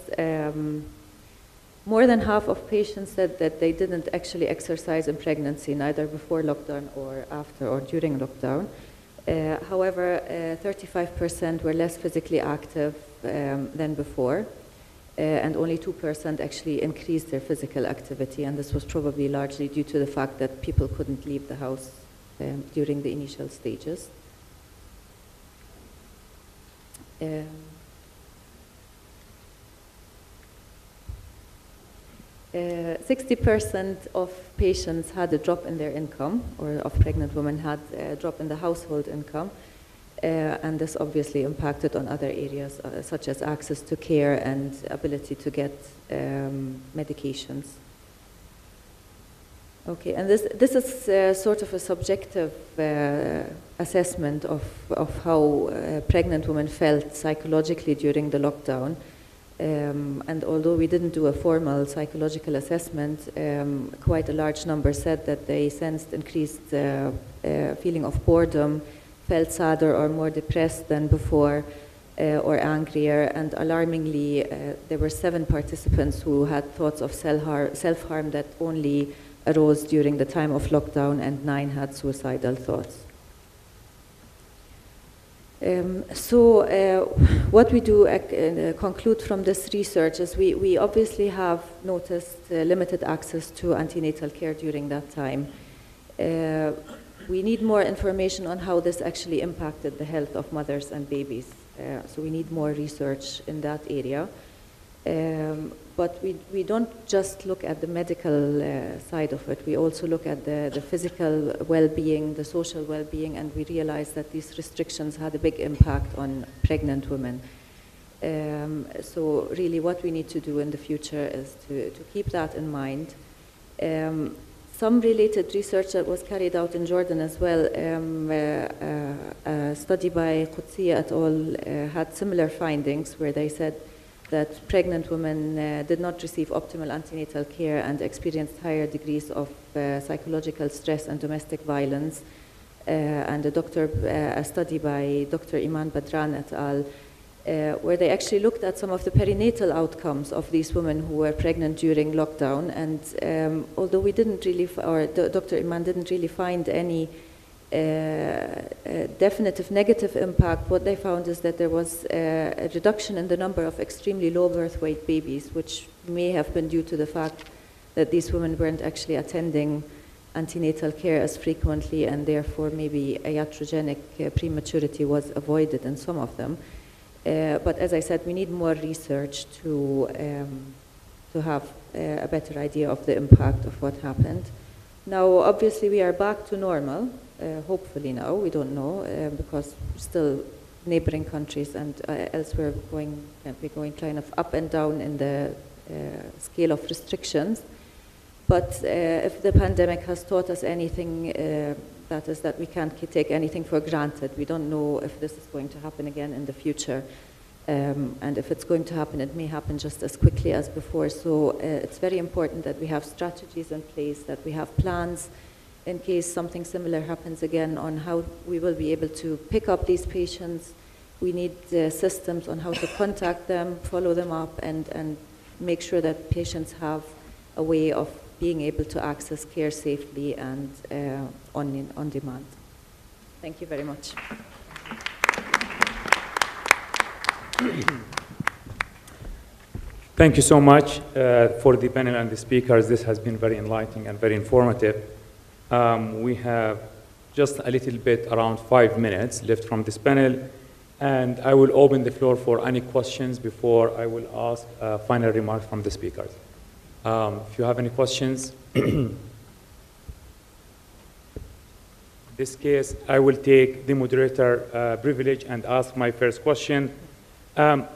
more than half of patients said that they didn't actually exercise in pregnancy, neither before lockdown or after or during lockdown. However, 35% were less physically active than before. And only 2% actually increased their physical activity, and this was probably largely due to the fact that people couldn't leave the house during the initial stages. 60% of patients had a drop in their income, or of pregnant women had a drop in the household income. And this obviously impacted on other areas, such as access to care and ability to get medications. Okay, and this is sort of a subjective assessment of how pregnant women felt psychologically during the lockdown. And although we didn't do a formal psychological assessment, quite a large number said that they sensed increased feeling of boredom, felt sadder or more depressed than before, or angrier, and alarmingly, there were 7 participants who had thoughts of self-harm that only arose during the time of lockdown, and 9 had suicidal thoughts. What we do conclude from this research is we obviously have noticed limited access to antenatal care during that time. We need more information on how this actually impacted the health of mothers and babies. So we need more research in that area. But we don't just look at the medical side of it. We also look at the physical well-being, the social well-being, and we realize that these restrictions had a big impact on pregnant women. So really what we need to do in the future is to keep that in mind. Some related research that was carried out in Jordan as well, a study by Qudsiya et al. Had similar findings where they said that pregnant women did not receive optimal antenatal care and experienced higher degrees of psychological stress and domestic violence. And a study by Dr. Iman Badran et al. Where they actually looked at some of the perinatal outcomes of these women who were pregnant during lockdown. And although we didn't really, or Dr. Iman didn't really find any definitive negative impact, what they found is that there was a reduction in the number of extremely low birth weight babies, which may have been due to the fact that these women weren't actually attending antenatal care as frequently, and therefore maybe iatrogenic prematurity was avoided in some of them. But as I said, we need more research to have a better idea of the impact of what happened. Now, obviously, we are back to normal, hopefully now, we don't know, because still neighboring countries and elsewhere can be going kind of up and down in the scale of restrictions. But if the pandemic has taught us anything, that is that we can't take anything for granted. We don't know if this is going to happen again in the future. And if it's going to happen, it may happen just as quickly as before. So it's very important that we have strategies in place, that we have plans in case something similar happens again on how we will be able to pick up these patients. We need systems on how to contact them, follow them up, and make sure that patients have a way of being able to access care safely and on demand. Thank you very much. Thank you so much for the panel and the speakers. This has been very enlightening and very informative. We have just a little bit, around 5 minutes left from this panel, and I will open the floor for any questions before I will ask final remarks from the speakers. If you have any questions, in this case, I will take the moderator privilege and ask my first question. Dr.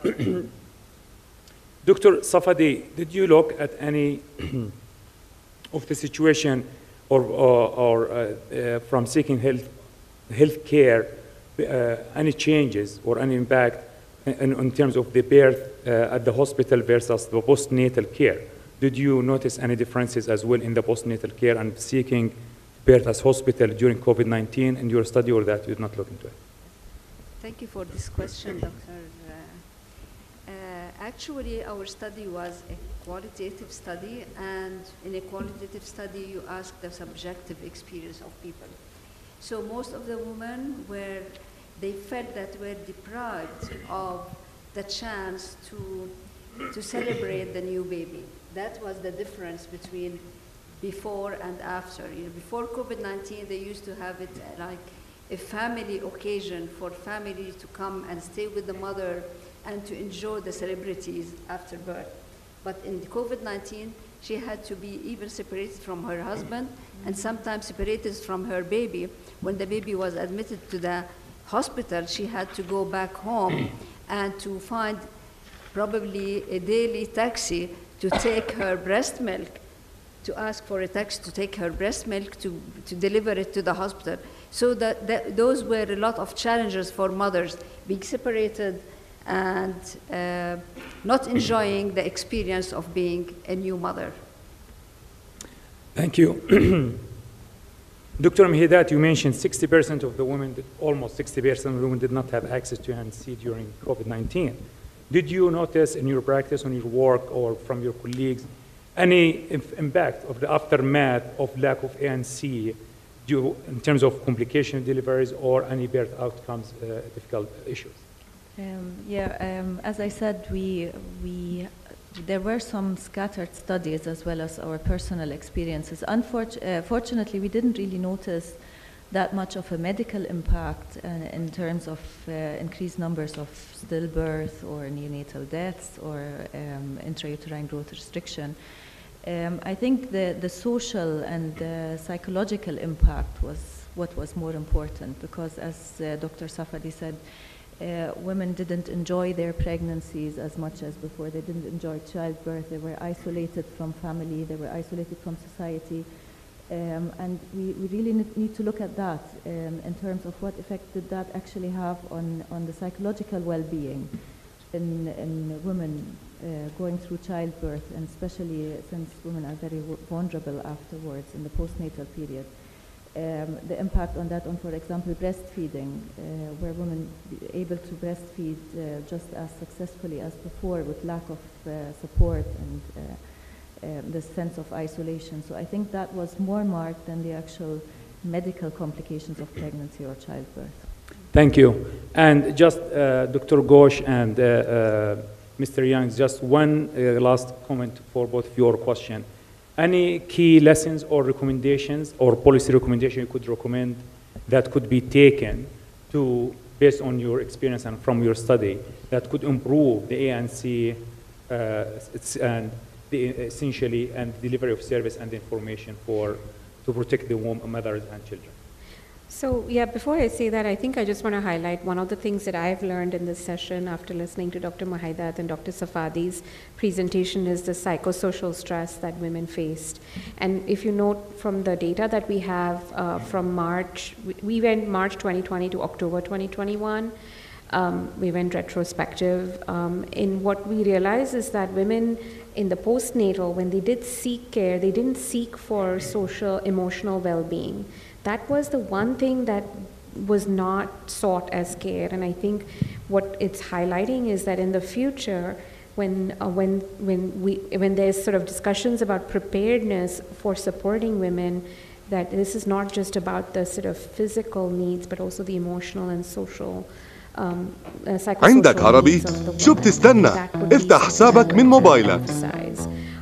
Safadi, did you look at any of the situation or from seeking health care, any changes or any impact in terms of the birth at the hospital versus the postnatal care? Did you notice any differences as well in the postnatal care and seeking birth as hospital during COVID-19 in your study, or that you did not look into it? Thank you for this question, Dr. Actually, our study was a qualitative study, and in a qualitative study, you ask the subjective experience of people. So most of the women they felt that were deprived of the chance to celebrate the new baby. That was the difference between before and after. You know, before COVID-19, they used to have it like a family occasion for family to come and stay with the mother and to enjoy the celebrities after birth. But in COVID-19, she had to be even separated from her husband and sometimes separated from her baby. When the baby was admitted to the hospital, she had to go back home and to find probably a daily taxi to take her breast milk, to ask for a taxi to take her breast milk to deliver it to the hospital. So those were a lot of challenges for mothers, being separated and not enjoying the experience of being a new mother. Thank you. Dr. Muhaidat, you mentioned 60% of the women, almost 60% of the women did not have access to ANC during COVID-19. Did you notice in your practice, on your work, or from your colleagues, any impact of the aftermath of lack of ANC due in terms of complication deliveries or any birth outcomes, difficult issues? As I said, there were some scattered studies as well as our personal experiences. Fortunately, we didn't really notice that much of a medical impact in terms of increased numbers of stillbirth or neonatal deaths or intrauterine growth restriction. I think the social and the psychological impact was what was more important, because as Dr. Safadi said, women didn't enjoy their pregnancies as much as before. They didn't enjoy childbirth. They were isolated from family. They were isolated from society. And we really need to look at that in terms of what effect did that actually have on the psychological well-being in women going through childbirth, and especially since women are very vulnerable afterwards in the postnatal period. The impact on that on, for example, breastfeeding, where women able to breastfeed just as successfully as before with lack of support and the sense of isolation. So I think that was more marked than the actual medical complications of pregnancy or childbirth. Thank you. And just Dr. Ghosh and Mr. Youngs, just one last comment for both of your question. Any key lessons or recommendations or policy recommendation you could recommend that could be taken to, based on your experience and from your study, that could improve the ANC and essentially and delivery of service and information to protect the mothers and children? So yeah, before I say that, I think I just want to highlight one of the things that I've learned in this session after listening to Dr. Muhaidat and Dr. Safadi's presentation is the psychosocial stress that women faced. And if you note from the data that we have from March, we went March 2020 to October 2021. We went retrospective. And what we realized is that women in the postnatal, when they did seek care, they didn't seek for social, emotional well-being. That was the one thing that was not sought as care. And I think what it's highlighting is that in the future, when there's sort of discussions about preparedness for supporting women, that this is not just about the sort of physical needs, but also the emotional and social عندك عربي؟ شو بتستنى؟ افتح حسابك من موبايلك.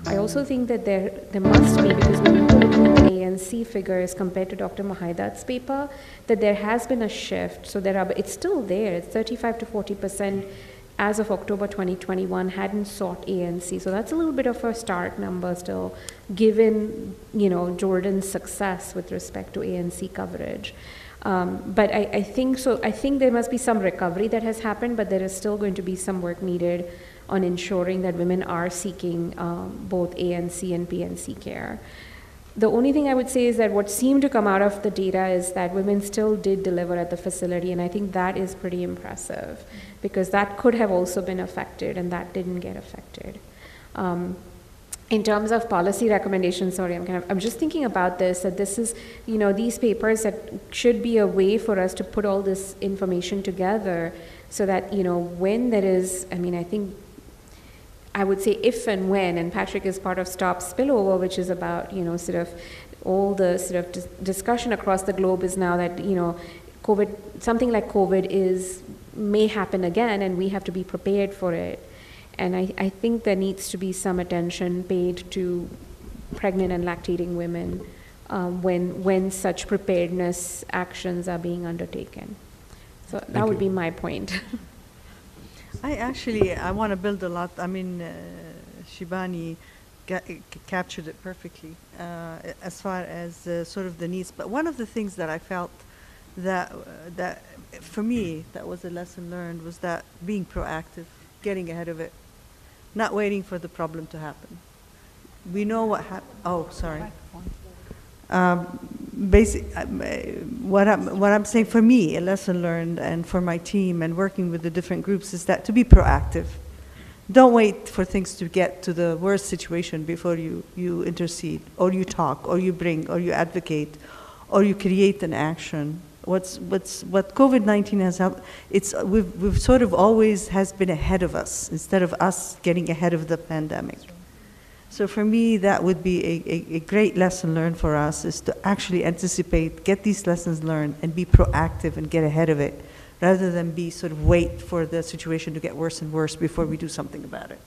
I also think that there must be, because when we look at ANC figures compared to Dr. Muhaidat's paper, that there has been a shift. So it's still there. It's 35 to 40% as of October 2021 hadn't sought ANC. So that's a little bit of a stark number still, given Jordan's success with respect to ANC coverage. But I think so. I think there must be some recovery that has happened, but there is still going to be some work needed on ensuring that women are seeking both ANC and PNC care. The only thing I would say is that what seemed to come out of the data is that women still did deliver at the facility, and I think that is pretty impressive, because that could have also been affected, and that didn't get affected. In terms of policy recommendations, sorry, I'm just thinking about this, that this is, these papers that should be a way for us to put all this information together so that, when there is, I would say if and when, and Patrick is part of Stop Spillover, which is about, sort of all the sort of discussion across the globe is now that, COVID, something like COVID may happen again, and we have to be prepared for it. And I think there needs to be some attention paid to pregnant and lactating women when such preparedness actions are being undertaken. So that would be my point. I want to build a lot. Shibani captured it perfectly as far as sort of the needs. But one of the things that I felt that for me, that was a lesson learned, was that being proactive, getting ahead of it, not waiting for the problem to happen. We know what happened. Oh, sorry. What I'm saying, for me, a lesson learned, and for my team and working with the different groups, is that to be proactive. Don't wait for things to get to the worst situation before you intercede, or you talk, or you bring, or you advocate, or you create an action. What COVID-19 has helped, we've sort of always has been ahead of us instead of us getting ahead of the pandemic. So for me, that would be a great lesson learned for us, is to actually anticipate, get these lessons learned, and be proactive and get ahead of it, rather than be sort of wait for the situation to get worse and worse before we do something about it.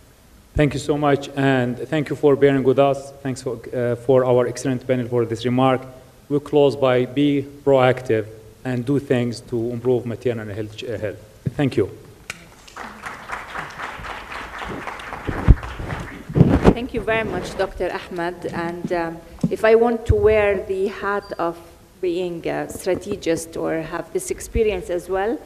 Thank you so much, and thank you for bearing with us. Thanks for our excellent panel for this remark. We'll close by be proactive and do things to improve maternal health. Thank you. Thank you very much, Dr. Ahmed. And if I want to wear the hat of being a strategist or have this experience as well,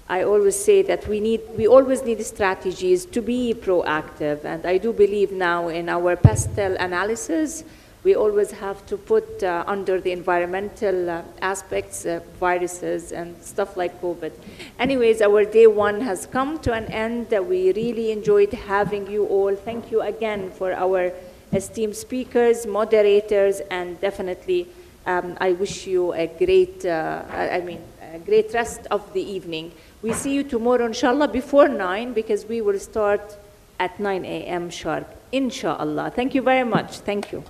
I always say that we always need strategies to be proactive. And I do believe now in our pastel analysis, we always have to put under the environmental aspects, viruses and stuff like COVID. Anyways, our day one has come to an end. We really enjoyed having you all. Thank you again for our esteemed speakers, moderators, and definitely I wish you a great, a great rest of the evening. We see you tomorrow, inshallah, before 9, because we will start at 9 a.m. sharp, inshallah. Thank you very much. Thank you.